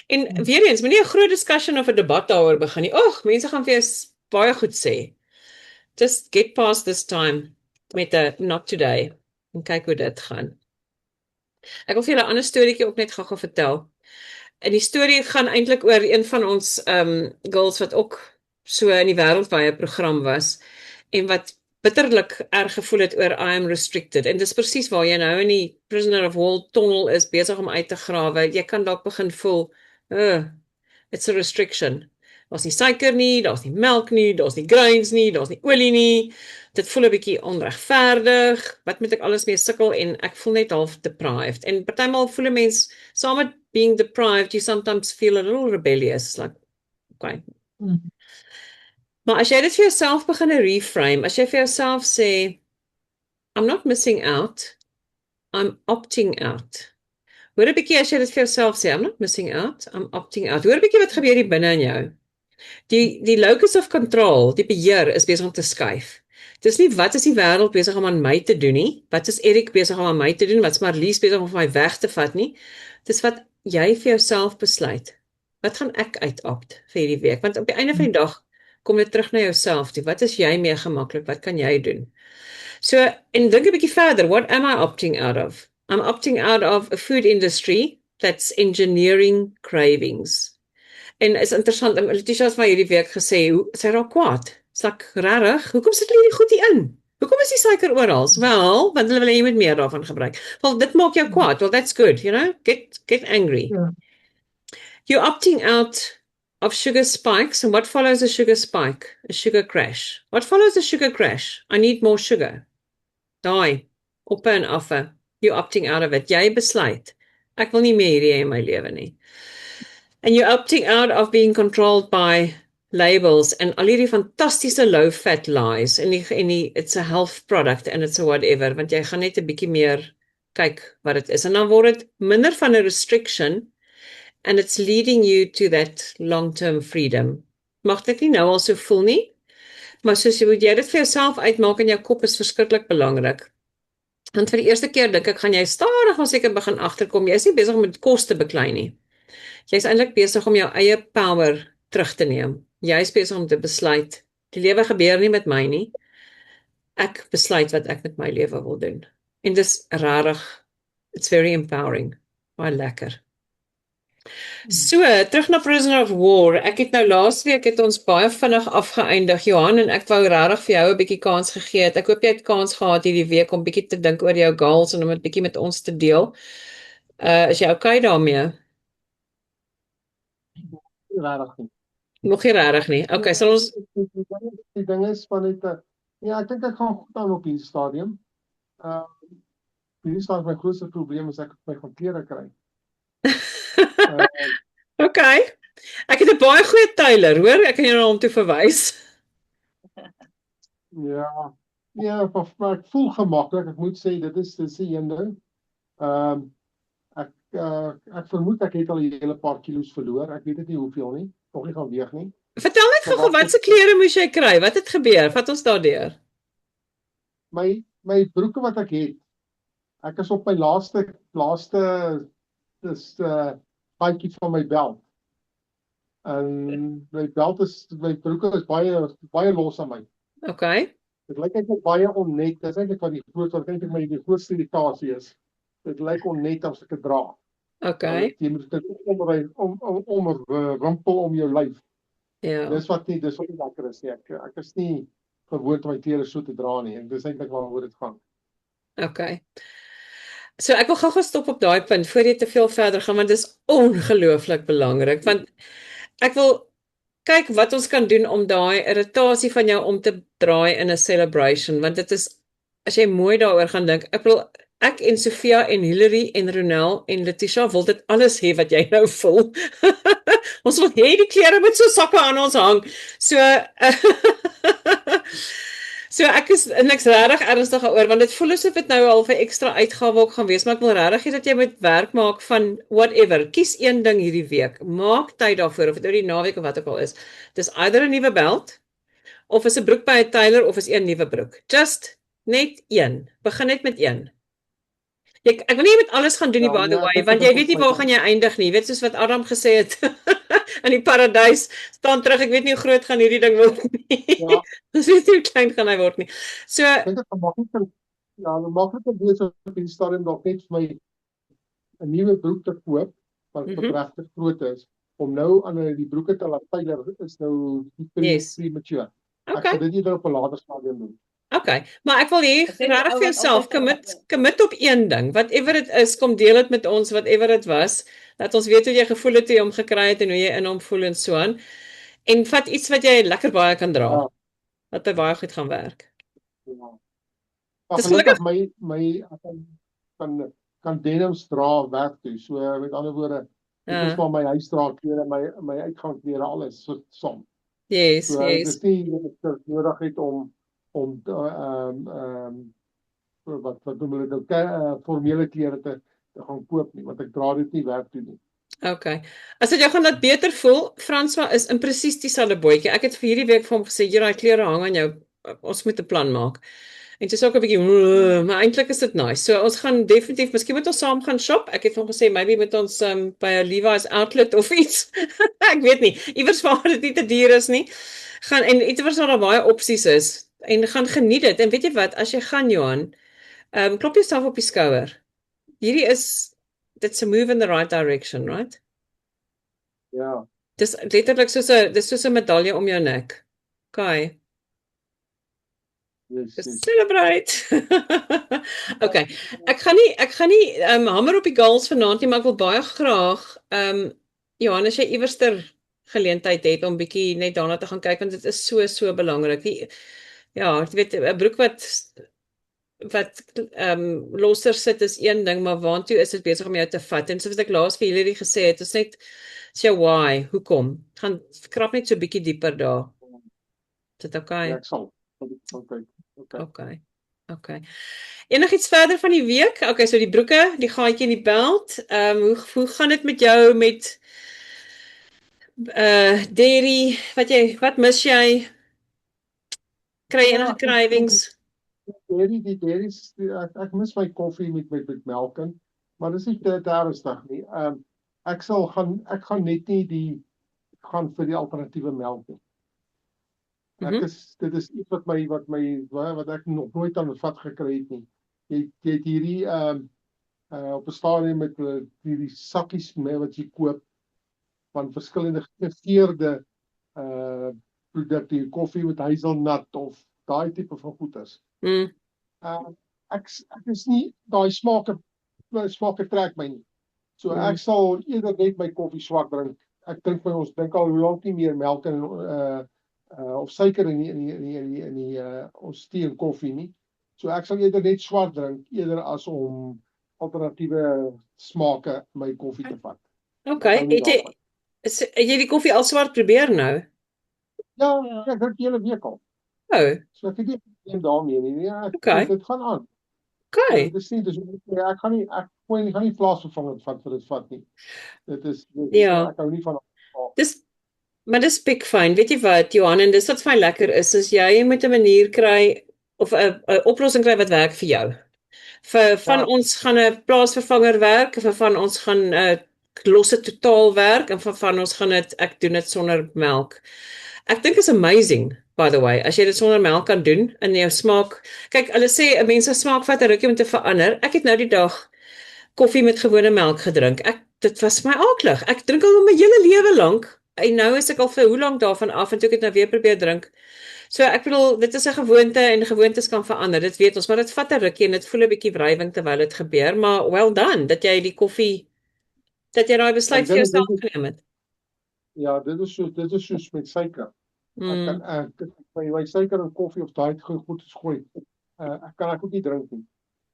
En weer eens, moenie 'n groot discussion of 'n debat daaroor begin nie. Mense gaan vir jou baie goed sê. Just get past this time met 'n not today en kyk hoe dit gaan. Ek wil vir julle 'n ander storieetjie ook net gou vertel. En die storie gaan eintlik oor een van ons girls wat ook so in die wêreldwye program was en wat bitterlik erg gevoel het oor I am restricted. En dis presies waar jy nou in die prisoner of war tunnel is besig om uit te grawe. Jy kan dalk begin voel, it's a restriction. Daar's nie suiker nie, daar's nie melk nie, daar's nie grains nie, daar's nie olie nie. Dit voel 'n bietjie onregverdig. Wat moet ek alles mee sukkel en ek voel net half deprived. En partymal voel 'n mens saam met being deprived, you sometimes feel a little rebellious, like okay. Maar as jy dit vir jouself begin reframe, as jy vir jouself sê, I'm not missing out, I'm opting out. Hoor 'n bietjie as jy dit vir jouself sê, I'm not missing out, I'm opting out. Hoor 'n bietjie wat gebeur hier binne in jou. Die locus of control, die beheer is besig om te skuif. Dis nie wat is die wêreld besig om aan my te doen nie, wat is Erik besig om aan my te doen, wat is Marlies besig om my weg te vat nie. Dis wat jy vir jouself besluit. Wat gaan ek uitopt vir hierdie week? Want op die einde van die dag kom dit terug na jouself toe. Wat is jy meer gemaklik? Wat kan jy doen? So, en dink 'n bietjie verder, what am I opting out of? I'm opting out of a food industry that's engineering cravings. En is interessant, Letitia het my hierdie week gesê, sy raak kwaad. Sak rarig, hoekom sit hulle hierdie goed hier in? Hoekom is die suiker oral? Wel, want hulle wil hê jy moet meer daarvan gebruik. Wel, dit maak jou kwaad. Well, that's good, you know? Get angry. Ja. You're opting out of sugar spikes, and what follows a sugar spike? A sugar crash. What follows a sugar crash? I need more sugar. Daai, op en affe. You're opting out of it. Jy besluit, ek wil nie meer hierdie in my lewe nie. And you're opting out of being controlled by labels and al hierdie fantastiese low-fat lies en it's a health product and it's a whatever, want jy gaan net 'n bietjie meer kyk wat dit is. En dan word dit minder van 'n restriction and it's leading you to that long-term freedom. Mag dit nie nou al so voel nie, maar soos jy dit vir jouself uitmaak in jou kop is verskriklik belangrik. Want vir die eerste keer dink ek, gaan jy stadig maar seker begin agterkom, jy is nie besig met kos te beklei nie. Jy is eintlik besig om jou eie power terug te neem. Jy is besig om te besluit, die lewe gebeur nie met my nie, ek besluit wat ek met my lewe wil doen. En dis rarig, it's very empowering, baie lekker. So, terug na Prisoner of War. Ek het nou laasweek het ons baie vinnig afgeëindig, Johan, en ek wou regtig vir jou 'n bietjie kans gegee het. Ek hoop jy het kans gehad hierdie week om bietjie te dink oor jou goals en om dit bietjie met ons te deel. Is jy okay daarmee? Regtig nie. Nog nie regtig nie. Okay, sal ons die ding is van dit ja, ek dink ek gaan goed aan op hierdie stadium. Hierdie stadium my grootste probleem is ek my gaan klere kry. Okay. Ek het 'n baie goeie tailor, hoor? Ek kan jou na hom toe verwys. Ja, maar ek voel gemaklik. Ek moet sê dit is die een ding. Ek vermoed ek het al 'n hele paar kilos verloor. Ek weet dit nie hoeveel nie. Nog nie gaan weeg nie. Vertel net gou wat se klere moes jy kry? Wat het gebeur? Vat ons daardeur. My broeke wat ek het. Ek is op my laaste dis bandjie van my belt. En my broeke is baie los aan my. Okay. Dit lyk eintlik baie onnet. Dis eintlik wat die grootste irritasie is. Dit lyk onnet as ek dit dra. Okay. Jy moet dit om 'n rimpel om jou lyf. Ja. Dis wat nie lekker is nie. Ek is nie gewoond om my klere so te dra nie. En dis eintlik waaroor dit gaan. Okay. So ek wil gou stop op daai punt voor jy te veel verder gaan, want dit is ongelooflik belangrik, want ek wil kyk wat ons kan doen om daai irritasie van jou om te draai in 'n celebration, want dit is, as jy mooi daaroor gaan dink, ek en Sofia en Hillary en Ronel en Letitia wil dit alles hê wat jy nou voel. Ons wil hê die klere moet so sakke aan ons hang. So So ek is niks regtig ernstig daaroor, want dit voel asof dit nou al 'n ekstra uitgawe ook gaan wees, maar ek wil regtig hê dat jy moet werk maak van whatever. Kies een ding hierdie week. Maak tyd daarvoor, of dit nou die naweek of wat ook al is. Dis either 'n nuwe belt, of is 'n broek by 'n tailor, of is een nuwe broek. Just net een. Begin net met een. Ek wil nie met alles gaan doen nie, by the way, want jy weet nie waar gaan jy eindig nie. Jy weet soos wat Adam gesê het in die paradys, staan terug, ek weet nie hoe groot gaan hierdie ding word nie. Ja. Dis weet nie hoe klein gaan hy word nie. So ek dink dit makliker wees op die stadium dalk net vir my 'n nuwe broek te koop wat regtig groot is, om nou aan die broeke te laat tailor is nou premature. Ek sal dit eerder op 'n later stadium doen. Okay, maar ek wil hê regtig vir jouself commit op een ding. Whatever dit is, kom deel dit met ons, whatever dit was. Laat ons weet hoe jy gevoel het toe jy hom gekry het en hoe jy in hom voel en so aan. En vat iets wat jy lekker baie kan dra. Ja. Wat baie goed gaan werk. Ja. Dis gelukkig my kan denims dra werk toe. So met ander woorde, dit is maar my huisdra klere, my uitgangsklere, alles so som. Yes, So yes. dis nie dat ek nodig het om wat noem hulle nou formele klere te gaan koop nie, want ek dra dit nie werk toe nie. Okay. As dit jou gaan laat beter voel, François is in presies dieselfde bootjie. Ek het vir hierdie week vir hom gesê, "Jy daai klere hang aan jou. Ons moet 'n plan maak." En dit is ook 'n bietjie, maar eintlik is dit nice. So ons gaan definitief, miskien moet ons saam gaan shop. Ek het vir hom gesê, maybe moet ons by 'n Levi's outlet of iets. Ek weet nie. Iewers waar dit nie te duur is nie. Gaan en iewers waar daar baie opsies is en gaan geniet dit. En weet jy wat, as jy gaan Johan, klop jouself op die skouer. Hierdie is It's a move in the right direction, right? Ja. Dis letterlik soos 'n medalje om jou nek. Okay. Yes. Celebrate. Okay. Ek gaan nie hamer op die goals vanaand nie, maar ek wil baie graag Johannes, jy iewerster geleentheid het om bietjie net daarna te gaan kyk, want dit is so belangrik. Ja, jy weet 'n broek wat losser sit is een ding, maar waantoe is dit besig om jou te vat? En soos ek laas vir julle gesê het, is net sê why, hoekom? Gaan krap net so 'n bietjie dieper daar. Is dit okay? Ja, ek sal. Okay. Enigiets verder van die week? Okay, so die broeke, die gaatjie in die belt. Hoe gaan dit met jou met dairy? Wat mis jy? Kry jy enige cravings? Ek mis my koffie met melk in, maar dis nie te ernstig nie. Ek gaan net nie gaan vir die alternatiewe melk nie. Dit is iets wat ek nog nooit aan vat gekry het nie. Jy het hierdie op 'n stadium met hierdie sakkies wat jy koop van verskillende gegeurde produkte, koffie met hazelnut of daai tipe van goeders. Ek is nie daai smake trek my nie. So ek sal eerder net my koffie swart drink. Ek drink ons drink al hoe lank nie meer melk en of suiker in ons tee en koffie nie. So ek sal eerder net swart drink eerder as om alternatiewe smake in my koffie te vat. Okay, het jy die koffie al swart probeer nou? Ja, ek drink die hele week al. So ek het nie probleem daarmee nie. Ja, dit gaan aan. Okay. Dis ek gaan nie plaasvervangend vat nie. Dit is ek hou nie van. Maar dis pikfyn. Weet jy wat, Johan, en dis wat vir my lekker is jy moet 'n manier kry of 'n oplossing kry wat werk vir jou. Van ons gaan 'n plaasvervanger werk, van ons gaan 'n losse totaal werk en van ons gaan ek doen dit sonder melk. Ek dink is amazing, by the way, as jy dit sonder melk kan doen in jou smaak. Kyk, hulle sê 'n mens se smaak vat 'n rukkie om te verander. Ek het nou die dag koffie met gewone melk gedrink. Dit was my aaklig. Ek drink al my hele lewe lank en nou is ek al vir hoe lank daarvan af en toe ek het nou weer probeer drink. So ek bedoel, dit is 'n gewoonte en gewoontes kan verander. Dit weet ons, maar dit vat 'n rukkie en dit voel 'n bietjie wrywing terwyl dit gebeur, maar well done dat jy die koffie dat jy daai besluit vir jouself geneem het. Ja, dit is soos met suiker. Ek kan my suiker in koffie of daai goed gooi. Ek kan ook nie drink nie.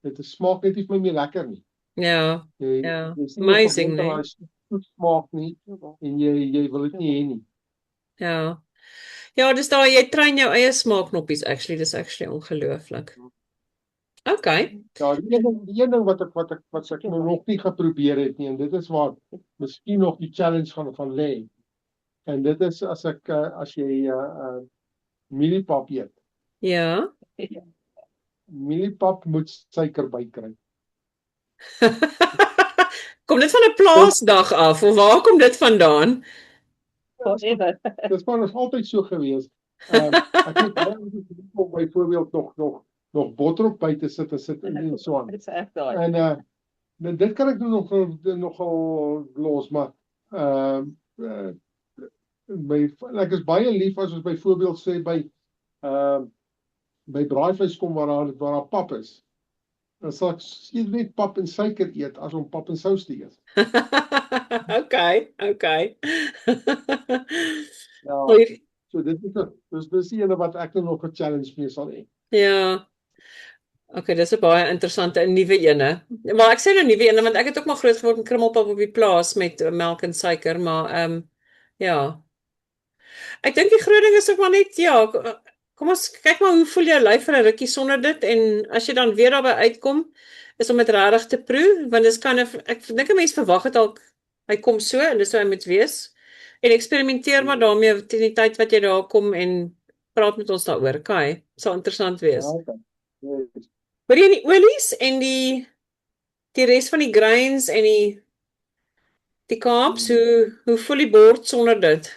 Dit smaak net nie vir my meer lekker nie. Ja. Amazing, nee. Dit smaak nie en jy wil dit nie hê nie. Ja. Ja, dis daai jy train jou eie smaakknoppies actually, dis actually ongelooflik. Okay. Ja, die een ding wat ek nog nie geprobeer het nie en dit is waar miskien nog die challenge van lê. En dit is as jy mieliepap eet. Ja. Mieliepap moet suiker bykry. Kom dit van 'n plaasdag af of waar kom dit vandaan? Dis maar is altyd so gewees. Ek het byvoorbeeld nog boterop by te sit en so aan. En dit kan ek nogal los, maar ek is baie lief as ons byvoorbeeld sê by braaivleis kom waar daar pap is. Dan sal ek net pap en suiker eet as om pap en sous te eet. Okay. Ja, so dis die ene wat ek nog 'n challenge mee sal hê. Ja. Okay, dis 'n baie interessante nuwe ene. Maar ek sê nou nuwe ene want ek het ook maar groot geword met krummelpap op die plaas met melk en suiker, maar ja. Ek dink die groot ding is ook maar net, ja, kom ons kyk maar hoe voel jou lyf vir 'n rukkie sonder dit en as jy dan weer daarby uitkom, is om dit regtig te proe, want dit kan ek dink 'n mens verwag dit dalk hy kom so en dis hoe hy moet wees. En eksperimenteer maar daarmee teen die tyd wat jy daar kom en praat met ons daaroor, Kai. Sal interessant wees. Okay. Yes. Hoor jy die olies en die res van die grains en die carbs, hoe voel die bord sonder dit?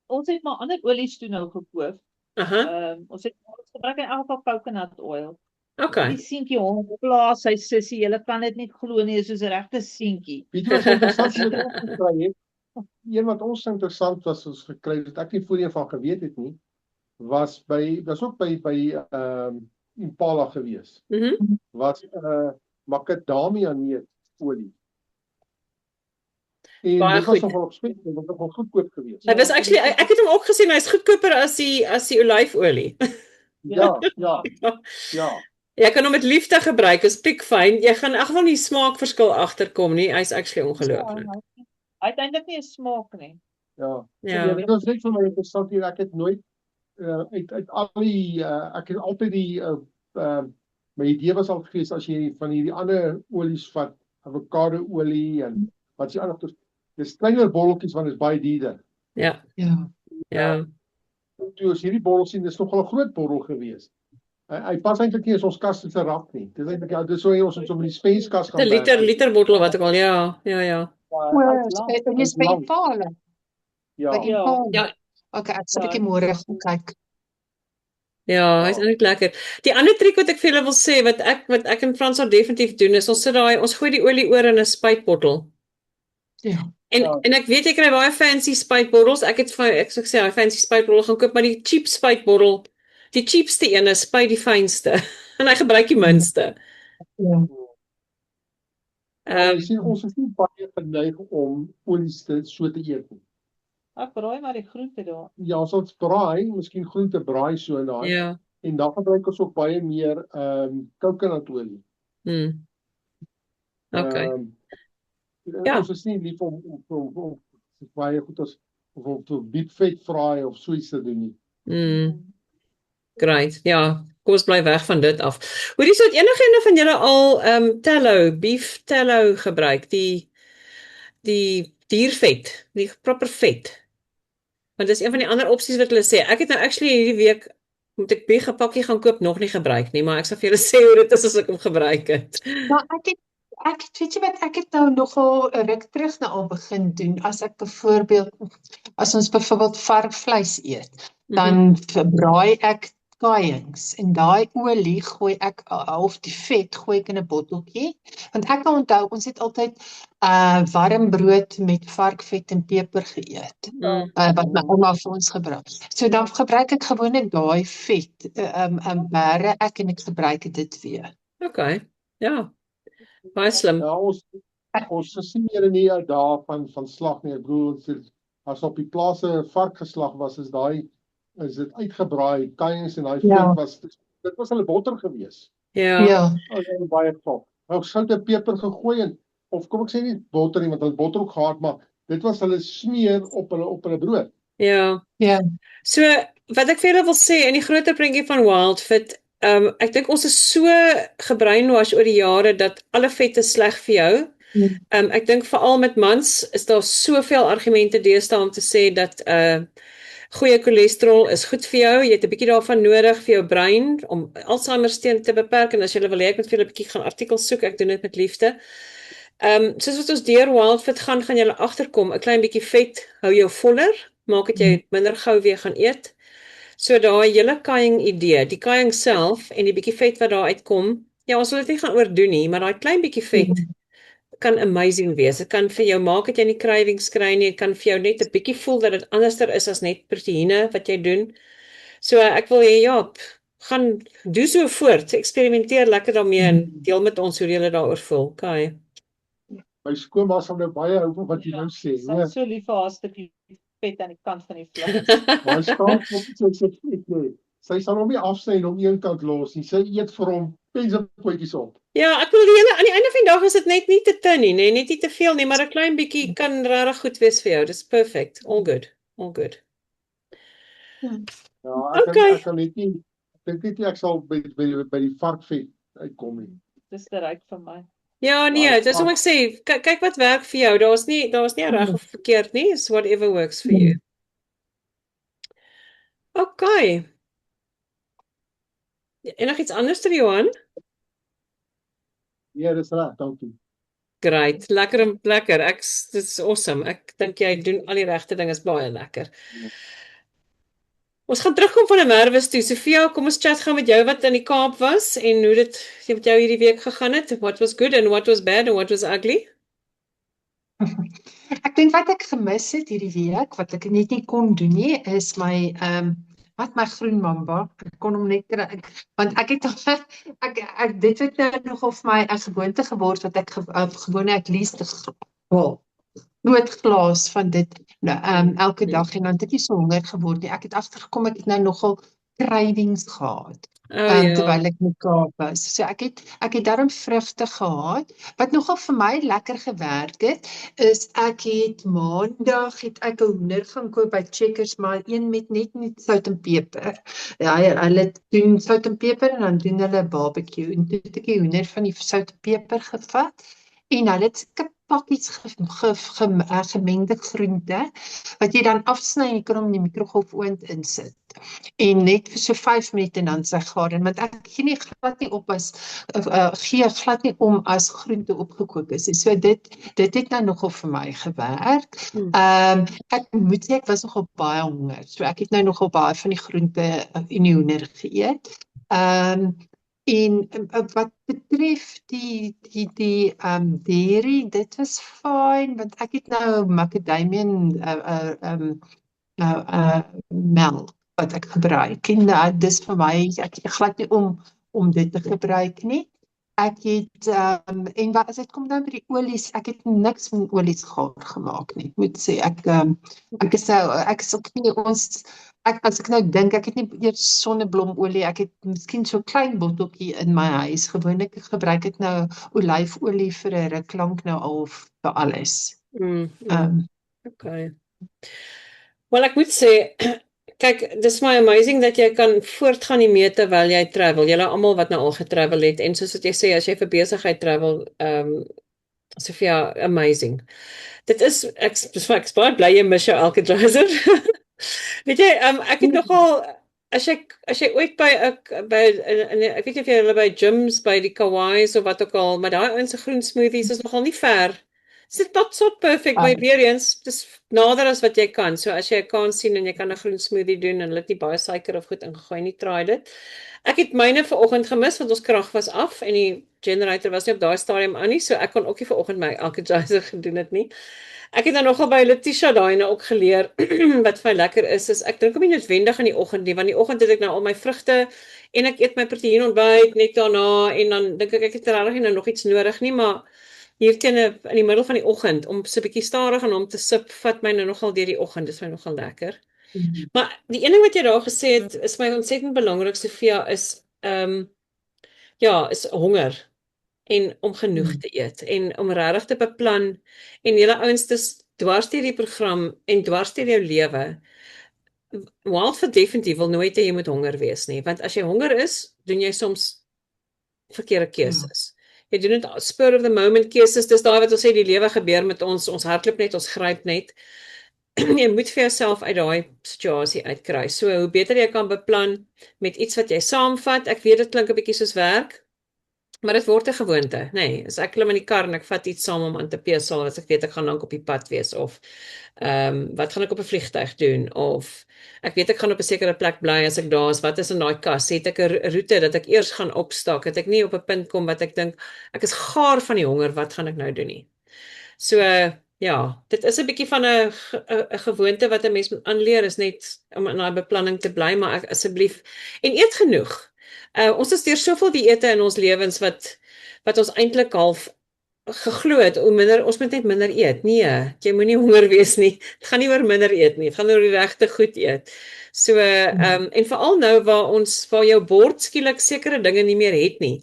Ons het maar ander olies toe nou gekoop. Ons gebruik in elk geval coconut oil. Okay. Die seentjie hom plaas, sy sussie, julle kan dit nie glo nie, soos 'n regte seentjie. Weet jy wat interessant wat ons gekry het? Een wat ons interessant was ons gekry het, ek nie voorheen van geweet het nie, was ook by Impala gewees. Was macadamia neut olie. En dit was nogal op spek, dit was nogal goedkoop geweest. Hy was actually, ek het hom ook gesien, hy's goedkoper as die olyfolie. Ja. Jy kan hom met liefde gebruik, is piekfyn. Jy gaan in elk geval nie smaakverskil agterkom nie. Hy's actually ongelooflik. Hy het eintlik nie 'n smaak nie. Ja. Dit was net vir my interessant hier, ek het nooit uit al die ek het altyd die my idee was al gewees as jy van hierdie ander olies vat, avokado olie en wat jy anders dis kleiner bolletjies want dit is baie duurder. Ja. Toe as hierdie bottel sien, dis nogal 'n groot bottel gewees. Hy pas eintlik nie as ons kas se rap nie. Dis eintlik dis so ons in die spenskas gaan. 'n liter bottel wat ek al ja. Dis by Impala. Ja. Okay, ek sal 'n bietjie môre gaan kyk. Ja, hy's eintlik lekker. Die ander triek wat ek vir julle wil sê wat ek en Frans al definitief doen is ons gooi die olie oor in 'n spuitbottel. Ja. En ek weet jy kry baie fancy spuitbottels. Ek sou sê hy fancy spuitbottel gaan koop, maar die cheap spuitbottel, die cheapste een is spuit die fynste en hy gebruik die minste. Ons is nie baie geneig om olies so te eet nie. Ek braai maar die groente daar. Ja, ons braai, miskien groente braai so en daai. Ja. En dan gebruik ons ook baie meer coconut olie. Okay. Ons is nie lief om baie goed as of beef vet fry of so iets te doen nie. Great. Ja, kom ons bly weg van dit af. Hoorie, so het enige van julle al tallow, beef tallow gebruik, die diervet, die proper vet. Want dis een van die ander opsies wat hulle sê. Ek het nou actually hierdie week moet ek bieg 'n pakkie gaan koop, nog nie gebruik nie, maar ek sal vir julle sê hoe dit is as ek hom gebruik het. Maar weet jy wat, ek het nou nogal 'n ruk terug nou al begin doen, as ons byvoorbeeld varkvleis eet, dan braai ek kaaings en daai olie gooi ek, of die vet gooi ek in 'n botteltjie, want ek kan onthou, ons het altyd warm brood met varkvet en peper geëet, wat my ouma vir ons gebruik. So dan gebruik ek gewoonlik daai vet, bære ek en ek gebruik dit weer. Okay, ja. Baie slim. Ja, ons sien hier nie daar van slag nie. Ek bedoel, as op die plaas 'n vark geslag was, is dit uitgebraai, kaaings en daai vet was, dit was hulle botter gewees. Ja. Baie klop. Nou sout en peper gegooi en, of kom ek sê nie botter nie, want hulle botter ook gehad, maar dit was hulle smeer op hulle brood. Ja. So, wat ek vir julle wil sê, in die groter prentjie van Wildfit, ek dink ons is so gebrainwash oor die jare dat alle vette sleg vir jou. Ek dink veral met mans is daar soveel argumente deesdae om te sê dat goeie cholesterol is goed vir jou. Jy het 'n bietjie daarvan nodig vir jou brein om Alzheimer te beperk, en as jy wil hê ek moet vir julle 'n bietjie gaan artikels soek, ek doen dit met liefde. Soos wat ons deur Wildfit gaan julle agterkom, 'n klein bietjie vet hou jou voller, maak dit jy minder gou weer gaan eet. So daai hele kaaing idee, die kaaing self en die bietjie vet wat daar uitkom, ja, ons wil dit nie gaan oordoen nie, maar daai klein bietjie vet kan amazing wees. Dit kan vir jou maak dat jy nie cravings kry nie, dit kan vir jou net 'n bietjie voel dat dit anderster is as net proteïene wat jy doen. So ek wil hê, ja, gaan doen so voort, eksperimenteer lekker daarmee en deel met ons hoe jy daaroor voel, Kai. My skoonma sal nou baie hou van wat jy nou sê. Sy is so lief vir haar stukkie vet aan die kant van die vleis. Maar staan op sy sy sal hom nie afsny en hom een kant los nie. Sy eet vir hom penselpotjies op. Ja, ek bedoel aan die einde van die dag is dit net nie te tin nie, nee, net nie te veel nie, maar 'n klein bietjie kan regtig goed wees vir jou. Dis perfect. All good. All good. Ja, ek kan net nie ek dink nie ek sal by die varkvet uitkom nie. Dis te ryk vir my. Ja, nee, dis om ek sê, kyk wat werk vir jou. Daar's nie reg of verkeerd nie. It's whatever works for you. Okay. Enigiets anders ter Johan? Ja, dis reg, dankie. Great, lekker. Dis awesome. Ek dink jy doen al die regte dinge, is baie lekker. Ons gaan terugkom van 'n Merwes toe. Sofia, kom ons chat gaan met jou wat in die Kaap was en hoe dit met jou hierdie week gegaan het. What was good and what was bad and what was ugly? Ek dink wat ek gemis het hierdie week, wat ek net nie kon doen nie, is my my groen mamba. Ek kon hom net kry, want ek het dit het nou nogal vir my 'n gewoonte geword wat ek gewoonlik lees groot glas van dit elke dag en dan het ek nie so honger geword nie. Ek het agtergekom ek het nou nogal cravings gehad. Terwyl ek in die Kaap was. So ek het daarom vrugte gehad. Wat nogal vir my lekker gewerk het, is ek het maandag 'n hoender gaan koop by Checkers, maar een met net sout en peper. Ja, hulle doen sout en peper en dan doen hulle barbecue. En toe het ek die hoender van die sout en peper gevat en hulle het pakkies gemengde groente wat jy dan afsny en jy kan hom in die mikrogolfoond insit. En net vir so 5 minute en dan sy gaar en want ek gee glad nie om as groente opgekook is. So dit het nou nogal vir my gewerk. Ek moet sê ek was nogal baie honger. So ek het nou nogal baie van die groente en die hoender geëet. En wat betref die dairy, dit was fyn want ek het nou macadamia melk wat ek gebruik en dis vir my, ek het glad nie om dit te gebruik nie. Ek het en as dit kom dan by die olies, ek het niks van olies gaar gemaak nie. Ek moet sê ek is ook nie as ek nou dink, ek het nie eers sonneblomolie, ek het miskien so 'n klein botteltjie in my huis. Gewoonlik gebruik ek nou olyfolie vir 'n ruk lank nou al vir alles. Okay. Wel ek moet sê, kyk, dis my amazing dat jy kan voortgaan hiermee terwyl jy travel. Julle almal wat nou al getravel het en soos wat jy sê as jy vir besigheid travel, Sofia, amazing. Dit is ek baie bly jy mis jou Alcatraz. Weet jy, ek het nogal as jy ooit by ek weet nie of jy hulle by gyms by die Kawai's of wat ook al, maar daai ouens se groen smoothies is nogal nie ver. Dit tot perfect by weer eens, dis nader as wat jy kan. So as jy 'n kans sien en jy kan 'n groen smoothie doen en hulle het nie baie suiker of goed ingegooi nie, try dit. Ek het myne vanoggend gemis want ons krag was af en die generator was nie op daai stadium aan nie, so ek kon ook nie vanoggend my Alcatraz gedoen het nie. Ek het dan nogal by Letitia daai nou ook geleer wat vir my lekker is ek drink hom nie noodwendig in die oggend nie, want die oggend het ek nou al my vrugte en ek eet my proteïen ontbyt net daarna en dan dink ek het regtig nou nog iets nodig nie, maar hier in die middel van die oggend om so 'n bietjie stadig en om te sip vat my nou nogal deur die oggend, dis my nogal lekker. Maar die een ding wat jy daar gesê het is my ontsettend belangrik, Sofia, is is honger en om genoeg te eet en om regtig te beplan en julle ouens dis dwars deur die program en dwars deur jou lewe. Wild for definitief wil nooit hê jy moet honger wees nie, want as jy honger is, doen jy soms verkeerde keuses. Jy doen dit spur of the moment keuses, dis daai wat ons sê die lewe gebeur met ons hardloop net, ons gryp net. Jy moet vir jouself uit daai situasie uitkry. So hoe beter jy kan beplan met iets wat jy saamvat. Ek weet dit klink 'n bietjie soos werk, maar dit word 'n gewoonte, nê. As ek klim in die kar en ek vat iets saam om aan te pesel, as ek weet ek gaan lank op die pad wees of wat gaan ek op 'n vliegtuig doen of ek weet ek gaan op 'n sekere plek bly as ek daar is, wat is in daai kas? Het ek 'n roete dat ek eers gaan opstak, dat ek nie op 'n punt kom wat ek dink ek is gaar van die honger, wat gaan ek nou doen nie? So dit is 'n bietjie van 'n gewoonte wat 'n mens moet aanleer, is net om in daai beplanning te bly, maar asseblief en eet genoeg. Ons is deur soveel dieete in ons lewens wat ons eintlik half geglo het hoe minder ons moet net minder eet. Nee, jy moenie honger wees nie. Dit gaan nie oor minder eet nie. Dit gaan oor die regte goed eet. So en veral nou waar jou bord skielik sekere dinge nie meer het nie.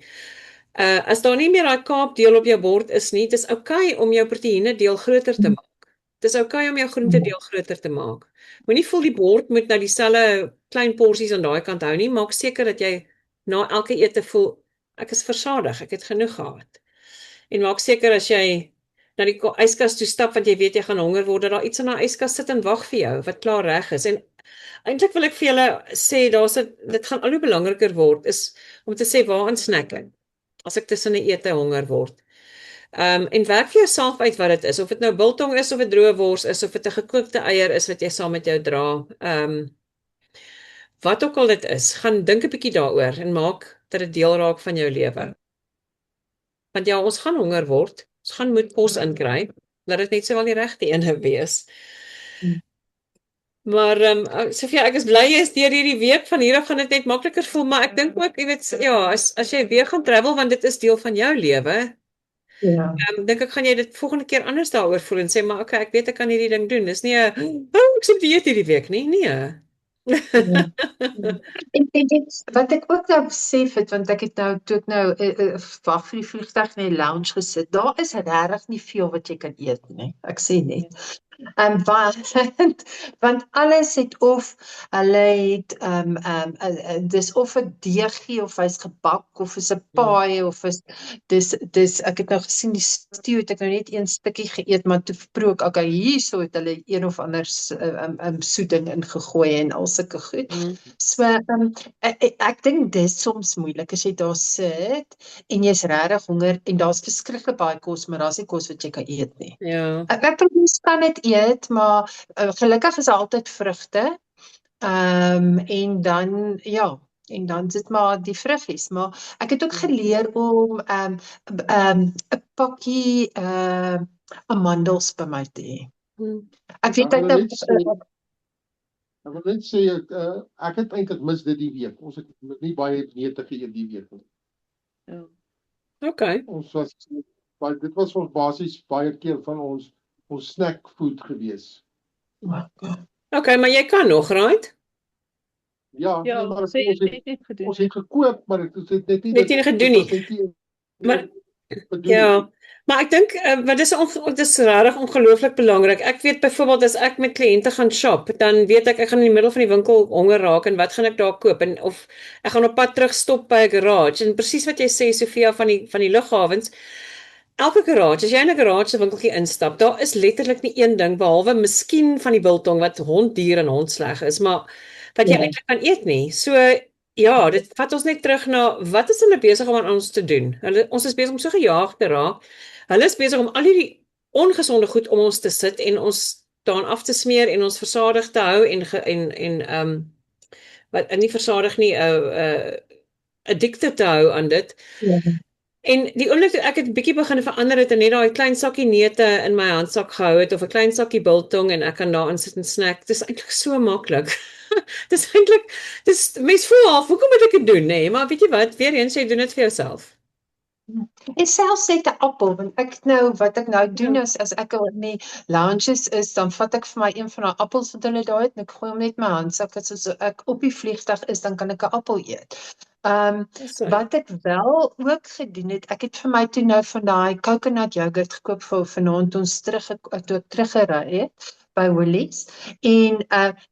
As daar nie meer daai kaapdeel op jou bord is nie, dis oukei om jou proteïene deel groter te maak. Dis oukei om jou groente deel groter te maak. Moenie voel die bord moet nou dieselfde klein porsies aan daai kant hou nie. Maak seker dat jy na elke ete voel ek is versadig, ek het genoeg gehad. En maak seker as jy na die yskas toe stap want jy weet jy gaan honger word, dat daar iets in daai yskas sit en wag vir jou wat klaar reg is. En eintlik wil ek vir julle sê dit gaan al hoe belangriker word is om te sê waaraan snack ek as ek tussen 'n ete honger word. En werk vir jouself uit wat dit is, of dit nou biltong is of 'n droë wors is of dit 'n gekookte eier is wat jy saam met jou dra. Wat ook al dit is, gaan dink 'n bietjie daaroor en maak dat dit deel raak van jou lewe. Want ja, ons gaan honger word. Ons gaan moet kos inkry. Laat dit net sowel die regte ene wees. Maar Sofia, ek is bly jy is deur hierdie week. Van hier af gaan dit net makliker voel, maar ek dink ook, jy weet, ja, as jy weer gaan travel want dit is deel van jou lewe. Ja. Dink ek gaan jy dit volgende keer anders daaroor voel en sê maar okay, ek weet ek kan hierdie ding doen. Dis nie 'n ek sê dieet hierdie week nie. Nee. En dit wat ek ook nou besef het, want ek het nou toe ek nou wag vir die vliegtuig in die lounge gesit, daar is regtig nie veel wat jy kan eet nie. Ek sê net. Want alles het of hulle het dis of 'n deegie of hy's gebak of is 'n paai of is dis ek het nou gesien die stew het ek nou net een stukkie geëet maar toe proe ek okay hierso het hulle een of ander soeding ingegooi en al sulke goed. So ek dink dis soms moeilik as jy daar sit en jy's regtig honger en daar's verskriklik baie kos maar daar's nie kos wat jy kan eet nie. Ja. Ek probeer kan dit eet, maar gelukkig is altyd vrugte. En dan sit maar die vruggies, maar ek het ook geleer om 'n pakkie amandels by my te hê. Ek weet ek wil net sê ek het eintlik mis dit die week. Ons het nie baie neute geëet die week nie. Ja. Okay. Dit was ons basies baie keer van ons snack food gewees. Okay, maar jy kan nog, right? Ja, maar ons het gekoop, maar dit het net nie gedoen nie. Maar ja, maar ek dink wat dis regtig ongelooflik belangrik. Ek weet byvoorbeeld as ek met kliënte gaan shop, dan weet ek gaan in die middel van die winkel honger raak en wat gaan ek daar koop en of ek gaan op pad terug stop by 'n garage en presies wat jy sê Sofia van die lughawens. Elke garage, as jy in 'n garage se winkeltjie instap, daar is letterlik nie een ding behalwe miskien van die biltong wat honddier en hondsleg is, maar wat jy eintlik kan eet nie. So ja, dit vat ons net terug na wat is hulle besig om aan ons te doen? Ons is besig om so gejaag te raak. Hulle is besig om al hierdie ongesonde goed om ons te sit en ons daan af te smeer en ons versadig te hou en wat nie versadig nie, addicted te hou aan dit. Ja. En die oomblik toe ek het 'n bietjie begin verander het en net daai klein sakkie neute in my handsak gehou het of 'n klein sakkie biltong en ek kan daarin sit en snack. Dis eintlik so maklik. Mens voel af, hoekom moet ek dit doen, nê? Maar weet jy wat, weer eens jy doen dit vir jouself. En selfs net 'n appel, want wat ek nou doen is as ek in die lounges is, dan vat ek vir my een van daai appels wat hulle daar het en ek gooi hom net in my handsak dat soos ek op die vliegtuig is, dan kan ek 'n appel eet. Wat ek wel ook gedoen het, ek het vir my toe nou van daai coconut yogurt gekoop vir vanaand toe ons teruggery het by Woolies en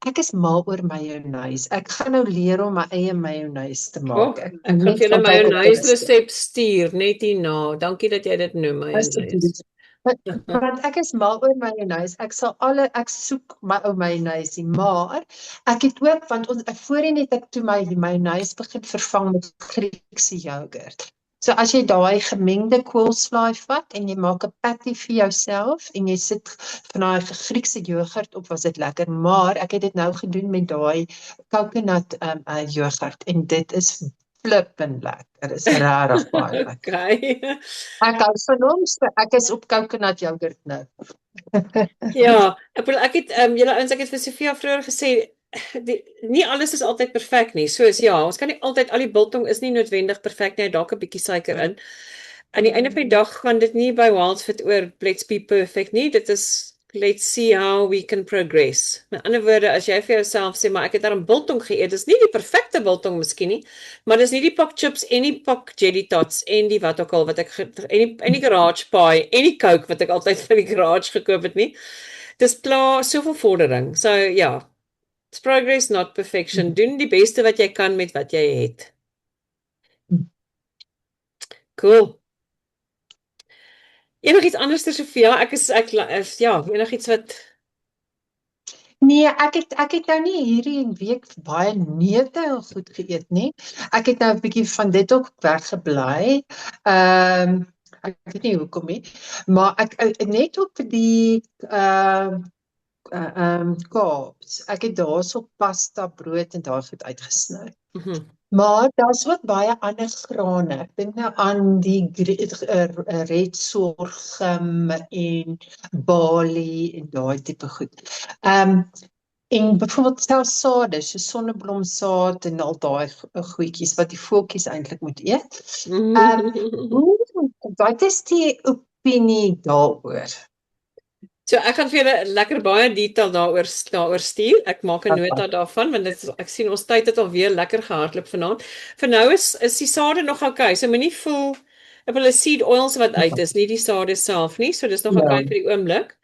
ek is mal oor mayonnaise. Ek gaan nou leer om my eie mayonnaise te maak. Ek gaan vir julle mayonnaise resep stuur net hierna. Dankie dat jy dit noem, mayonnaise. Want ek is mal oor mayonnaise. Ek soek my ou mayonnaise, maar ek het ook want voorheen het ek toe my mayonnaise begin vervang met Griekse yoghurt. So as jy daai gemengde koolslaai vat en jy maak 'n patty vir jouself en jy sit van daai Griekse yoghurt op, was dit lekker, maar ek het dit nou gedoen met daai coconut yoghurt en dit is flippend lekker. Dit is regtig baie lekker. Okay. Ek hou van hom, ek is op coconut yoghurt nou. Ja, ek het julle ouens, ek het vir Sofia vroeër gesê nie alles is altyd perfek nie. Soos ja, ons kan nie altyd al die biltong is nie noodwendig perfek nie, dalk 'n bietjie suiker in. aan die einde van die dag gaan dit nie by Wildfit oor let's be perfect nie. Dit is let's see how we can progress. Met ander woorde, as jy vir jouself sê, maar ek het daar 'n biltong geëet, dis nie die perfekte biltong miskien nie, maar dis nie die pak chips en die pak jelly tots en die wat ook al wat ek en die garage pie en die Coke wat ek altyd vir die garage gekoop het nie. Dis klaar soveel vordering. So ja, it's progress not perfection. Doen die beste wat jy kan met wat jy het. Cool. Enigiets anders ter Sofia? Ja, enigiets wat Nee, ek het nou nie hierdie week baie neute en goed geëet nie. Ek het nou 'n bietjie van dit ook weggebly. Ek weet nie hoekom nie, maar ek net op die Kaaps. Ek het daarso pasta, brood en daai goed uitgesny. Maar daar's ook baie ander grane. Ek dink nou aan die red sorghum en barley en daai tipe goed. En byvoorbeeld selfs sade, so sonneblomsaad en al daai goedjies wat die voeltjies eintlik moet eet. Wat is die opinie daaroor? So ek gaan vir julle lekker baie detail daaroor stuur. Ek maak 'n nota daarvan want ek sien ons tyd het alweer lekker gehardloop vanaand. Vir nou is die sade nog okay. So moenie voel op hulle seed oils wat uit is, nie die sade self nie. So dis nog okay vir die oomblik.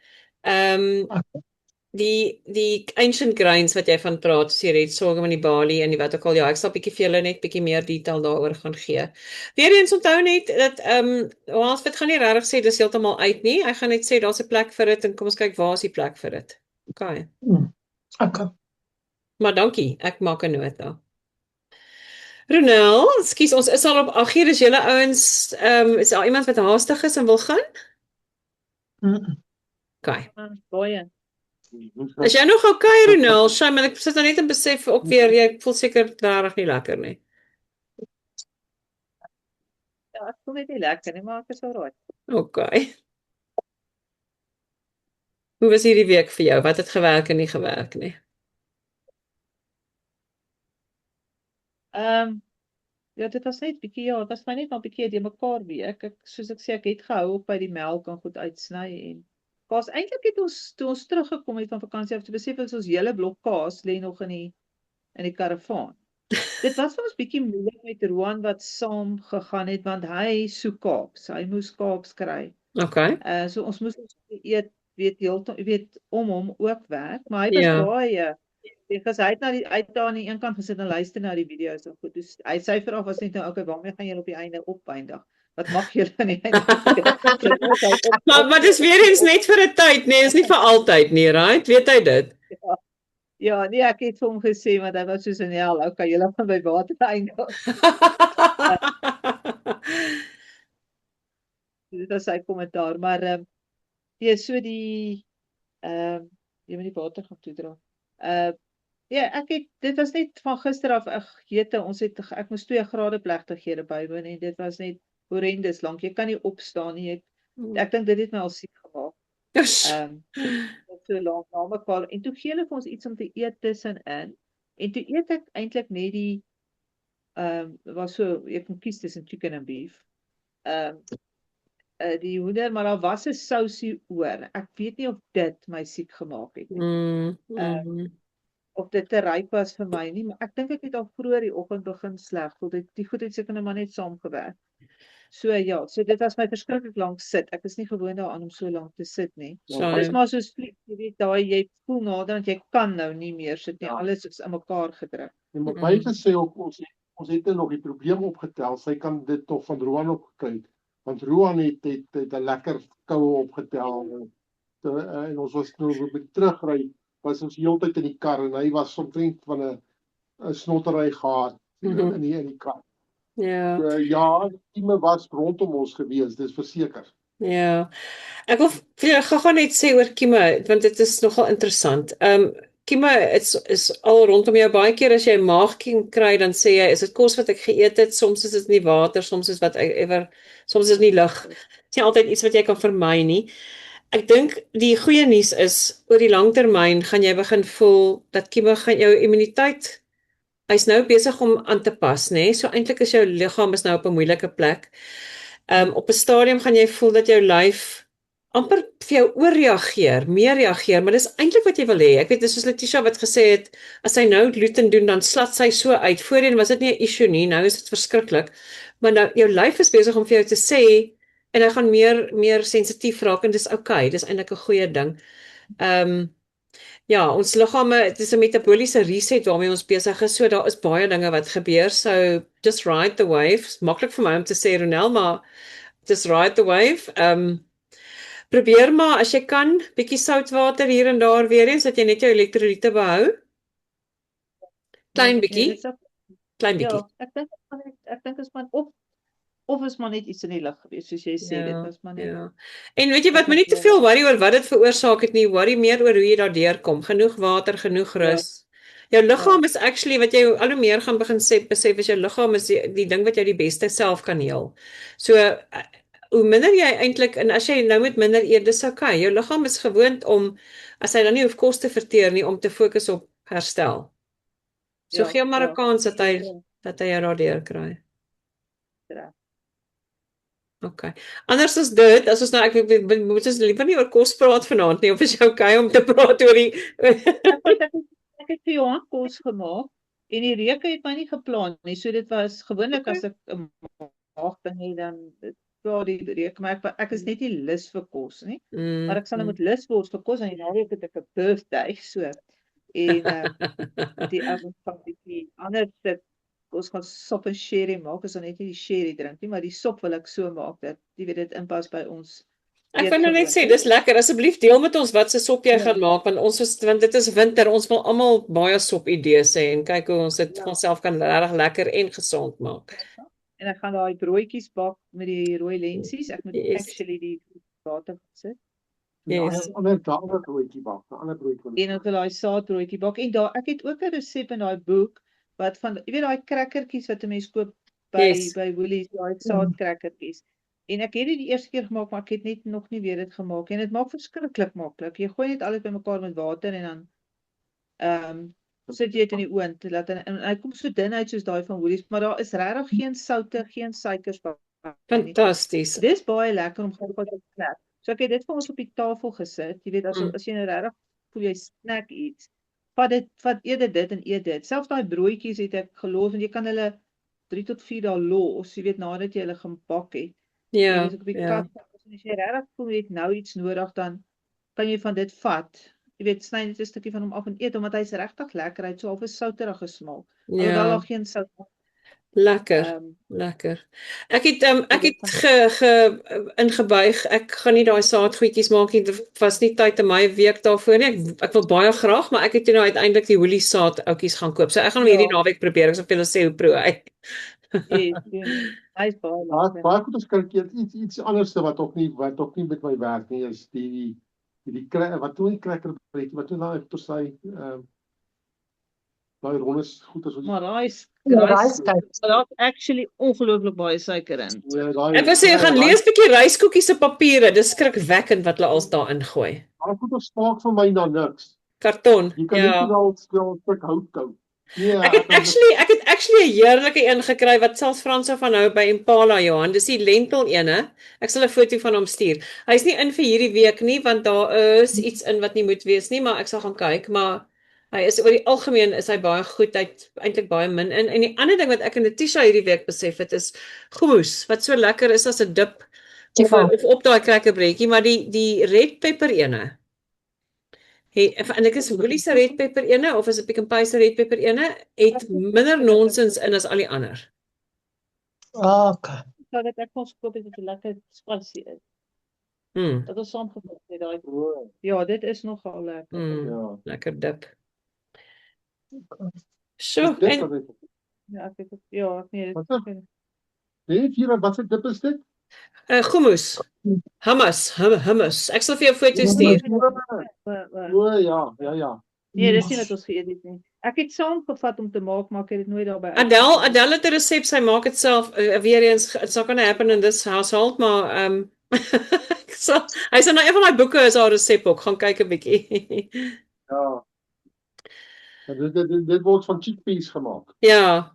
Die ancient grains wat jy van praat, so jy red sorghum en die barley en die wat ook al, ja, ek sal bietjie vir julle net bietjie meer detail daaroor gaan gee. Weereens onthou net dat Wildfit gaan nie regtig sê dis heeltemal uit nie. Hy gaan net sê daar's 'n plek vir dit en kom ons kyk waar is die plek vir dit. Okay. Okay. Maar dankie, ek maak 'n nota. Ronel, skus, ons is al op 8:00, is julle ouens is daar iemand wat haastig is en wil gaan? Okay. Baie. Is jy nog okay, Ronel? Shame, ek sit nou net en besef ook weer, jy voel seker regtig nie lekker nie. Ja, ek voel net nie lekker nie, maar ek is alright. Okay. Hoe was hierdie week vir jou? Wat het gewerk en nie gewerk nie? Ja, dit was net bietjie, ja, dit was my net maar bietjie die mekaar week. Soos ek sê, ek het gehou op by die melk en goed uitsny en kaas. Eintlik het ons toe ons teruggekom het van vakansie af, te besef ons hele blok kaas lê nog in die karavaan. Dit was vir ons bietjie moeilik met Roan wat saam gegaan het want hy soek Kaaps. Hy moes Kaaps kry. Okay. So ons moes eet weet om hom ook werk, maar hy was baie because hy het daar aan die een kant gesit en luister na die video's en goed. Dus hy sê vir af was net nou okay, waarmee gaan julle op die einde opeindig? Wat mag julle aan die einde? maar dis weer eens net vir 'n tyd, nee, is nie vir altyd nie, right? Weet hy dit? Ja, nee, ek het vir hom gesê want hy was soos in hel, okay, julle gaan by water eindig. Dit was sy kommentaar, maar so die jy moet die water gaan toedra. Ja, dit was net van gister af ek moes 2 grade plegtighede bywoon en dit was net horrendous lank. Jy kan nie opstaan nie. Ek dink dit het my al siek gemaak. So lank na mekaar en toe gee hulle vir ons iets om te eet tussenin. En toe eet ek eintlik net die was so ek kon kies tussen chicken en beef. Die hoender, maar daar was 'n sousie oor. Ek weet nie of dit my siek gemaak het nie. Of dit te ryk was vir my nie, maar ek dink ek het al vroeër die oggend begin sleg voel. Die goed het seker maar net saamgewerk. So ja, so dit was my verskriklik lank sit. Ek is nie gewoond daaraan om so lank te sit nie. Dit is maar soos vlieg, jy weet, daai jy voel nader want jy kan nou nie meer sit nie. Alles is in mekaar gedruk. En maar my gesê ook ons het nog die probleem opgetel. Sy kan dit tog van Roan ook kry. Want Roan het 'n lekker koue opgetel. En ons was nou met terugry, was ons heeltyd in die kar en hy was omtrent van 'n snottery gehad in die kar. Ja. So, ja, tieme was rondom ons gewees, dis verseker. Ja. Ek wil gaan net sê oor kieme, want dit is nogal interessant. Kieme is al rondom jou. Baie keer as jy maagkiem kry, dan sê jy, is dit kos wat ek geëet het? Soms is dit nie water, soms is soms is nie lug. Dit is nie altyd iets wat jy kan vermy nie. Ek dink die goeie nuus is, oor die langtermyn gaan jy begin voel dat kieme gaan jou immuniteit, hy's nou besig om aan te pas, nê? So eintlik is jou liggaam is nou op 'n moeilike plek. Op 'n stadium gaan jy voel dat jou lyf amper vir jou oorreageer, meer reageer, maar dis eintlik wat jy wil hê. Ek weet dis soos Letitia wat gesê het, as sy nou gluten doen, dan slat sy so uit. Voorheen was dit nie 'n issue nie, nou is dit verskriklik. Maar nou jou lyf is besig om vir jou te sê en hy gaan meer sensitief raak en dis okay, dis eintlik 'n goeie ding. Ja, ons liggame, dit is 'n metabooliese reset waarmee ons besig is. So daar is baie dinge wat gebeur. So just ride the wave. Maklik vir my om te sê Ronel, maar just ride the wave. Probeer maar as jy kan, bietjie soutwater hier en daar weer eens dat jy net jou elektrolyte behou. Klein bietjie. Klein bietjie. Ja, ek dink is maar of is maar net iets in die lug gewees, soos jy sê, dit was maar net. Ja. En weet jy wat, moenie te veel worry oor wat dit veroorsaak het nie, worry meer oor hoe jy daardeur kom. Genoeg water, genoeg rus. Jou liggaam is actually wat jy al hoe meer gaan begin besef is jou liggaam is die ding wat jou die beste self kan heel. So hoe minder jy eintlik en as jy nou met minder eet, dis okay. Jou liggaam is gewoond om as hy dan nie hoef kos te verteer nie om te fokus op herstel. So gee hom maar 'n kans dat hy jou daardeur kry. Ja. Okay. Anders as dit, as ons nou ek moet ons liever nie oor kos praat vanaand nie, of is jy okay om te praat oor die Ek het vir Johan kos gemaak en die reuke het my nie geplan nie. So dit was gewoonlik as ek 'n maagding het dan die reuke, maar ek is net nie lus vir kos nie. Maar ek sal nou met lus word vir kos en die naweek het ek 'n birthday so. En die avond van die ander stuk ons gaan sop en sherry maak, ons gaan net nie die sherry drink nie, maar die sop wil ek so maak dat jy weet dit inpas by ons. Ek wil nou net sê dis lekker. Asseblief deel met ons wat se sop jy gaan maak want dit is winter. Ons wil almal baie sop idees hê en kyk hoe ons dit van self kan regtig lekker en gesond maak. En ek gaan daai broodjies bak met die rooi lentsies. Ek moet actually die water sit. Yes. Ander broodjie bak, 'n ander broodjie. En ons wil daai saadbroodjie bak en daar ek het ook 'n resep in daai boek wat van jy weet daai krakkertjies wat 'n mens koop by Woolies, daai saadkrakkertjies. En ek het dit die eerste keer gemaak, maar ek het net nog nie weer dit gemaak en dit maak verskriklik maklik. Jy gooi net alles bymekaar met water en dan sit jy dit in die oond laat en hy kom so dun uit soos daai van Woolies, maar daar is regtig geen soutte, geen suikers by. Fantasties. Dis baie lekker om gou te knap. So ek het dit vir ons op die tafel gesit. Jy weet as jy nou regtig voel jy snack iets. Vat eet dit en eet dit. Selfs daai broodjies het ek gelos en jy kan hulle 3 tot 4 dae los, jy weet nadat jy hulle gebak het. Ja. As jy regtig voel jy het nou iets nodig dan kan jy van dit vat. Jy weet sny net 'n stukkie van hom af en eet omdat hy's regtig lekker. Hy het so half 'n souterige smaak. Alhoewel daar geen sout Lekker. Lekker. Ek het ingebuig. Ek gaan nie daai saadgoedjies maak nie. Dit was nie tyd in my week daarvoor nie. Ek wil baie graag, maar ek het nou uiteindelik die Woolies saad oudjies gaan koop. So ek gaan hierdie naweek probeer. Ek sal vir julle sê hoe proe hy. Hy's baie goed as kyk iets anders wat ook nie met my werk nie is die wat toe die krakkerbreedjie wat toe daai sy daai rondes goed as maar daar's actually ongelooflik baie suiker in. Ek wou sê jy gaan lees 'n bietjie ryskoekies se papiere. Dis skrikwekkend wat hulle als daarin gooi. Daai goed ons smaak vir my na niks. Karton. Jy kan net al 'n stuk hout kou. Ja, ek het actually 'n heerlike een gekry wat selfs Franso van hou by Impala Johan. Dis die lentil ene. Ek sal 'n foto van hom stuur. Hy's nie in vir hierdie week nie want daar is iets in wat nie moet wees nie, maar ek sal gaan kyk, maar hy is oor die algemeen is hy baie goed. Hy het eintlik baie min in. En die ander ding wat ek in Letitia hierdie week besef het is hummus wat so lekker is as 'n dip of op daai krakkerbreedjie, maar die red pepper ene. En ek is Woolies se red pepper ene of is dit Pick n Pay se red pepper ene het minder nonsens in as al die ander. Okay. So dat ek ons koop het 'n lekker spicy is. Dat is saamgevoeg met daai. Ja, dit is nogal lekker. Ja, lekker dip. So, en ja, ek het ja, nee, wat se dip is dit? Hummus. Hummus. Ek sal vir jou foto's stuur. Ja. Nee, dis nie wat ons geëet het nie. Ek het saamgevat om te maak, maar ek het dit nooit daarby. Adele het 'n resep, sy maak dit self weer eens. It's not gonna happen in this household, maar hy sê nou een van my boeke is haar resep ook. Gaan kyk 'n bietjie. Ja. Dit word van chickpeas gemaak. Ja.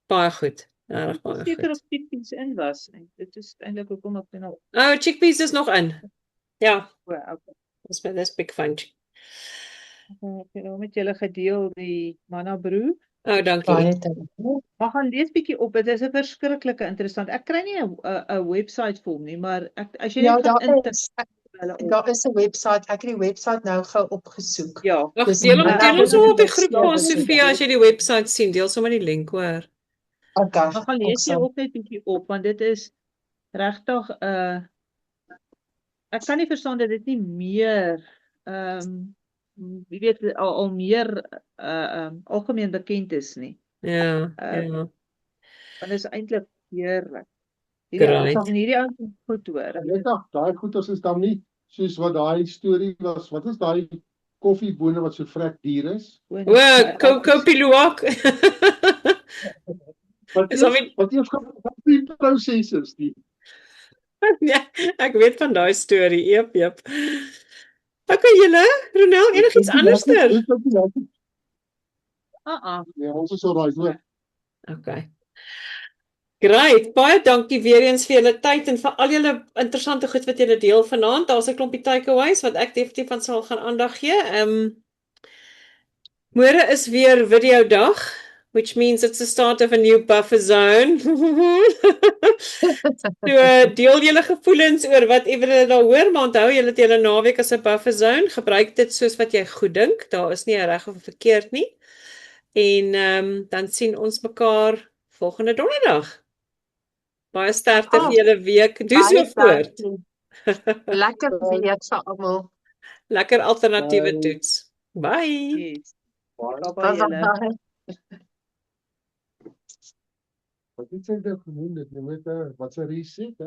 Baie goed. Regtig baie Seker goed. of chickpeas in was. En dit is eintlik hoekom ek nou. Oh, chickpeas is nog in. Ja, Okay. dis big fun. Ek het nou met julle gedeel die manna brew. Oh, dankie. Baie dankie. Maar gaan lees bietjie op. Dit is 'n verskriklike interessant. Ek kry nie 'n webwerf vir hom nie, maar as jy Ja, net gaan daar intik is. hulle op. Daar is 'n webwerf. Ek het die webwerf nou gou opgesoek. Ja. Ag, Dis deel ons manna op die brew. groep van Sofia as jy die webwerf sien. Deel sommer die link hoor. Okay. Maar gaan lees jy awesome. ook net bietjie op want dit is regtig ek kan nie verstaan dat dit nie meer wie weet al meer algemeen bekend is nie. Ja, ja. Want dit is eintlik heerlik. Great. Hierdie ou goed hoor. Net daai goeters is dan nie soos wat daai storie was. Wat is daai koffiebone wat so vrek duur is? O, Kopiluak. Wat Is alweer- eers die proses is die. Ja, ek weet van daai storie. Jep. Okay, julle, Ronel, enigiets anderster? Ja, ons is alraai, hoor. Okay. Great, baie dankie weer eens vir julle tyd en vir al julle interessante goed wat julle deel vanaand. Daar's 'n klompie takeaways wat ek definitief aan sal gaan aandag gee. Môre is weer video dag, which means it's the start of a new buffer zone. So deel julle gevoelens oor wat ewer julle daar hoor, maar onthou julle het julle naweek as 'n buffer zone. Gebruik dit soos wat jy goed dink. Daar is nie 'n reg of 'n verkeerd nie. En dan sien ons mekaar volgende donderdag. Baie sterkte vir julle week. Doe so voort. Lekker week vir almal. Lekker alternatiewe Bye. toets. Bye. Yes. Bye. Wat het jy nou genoem dit? Jy weet wat 'n reset, hè?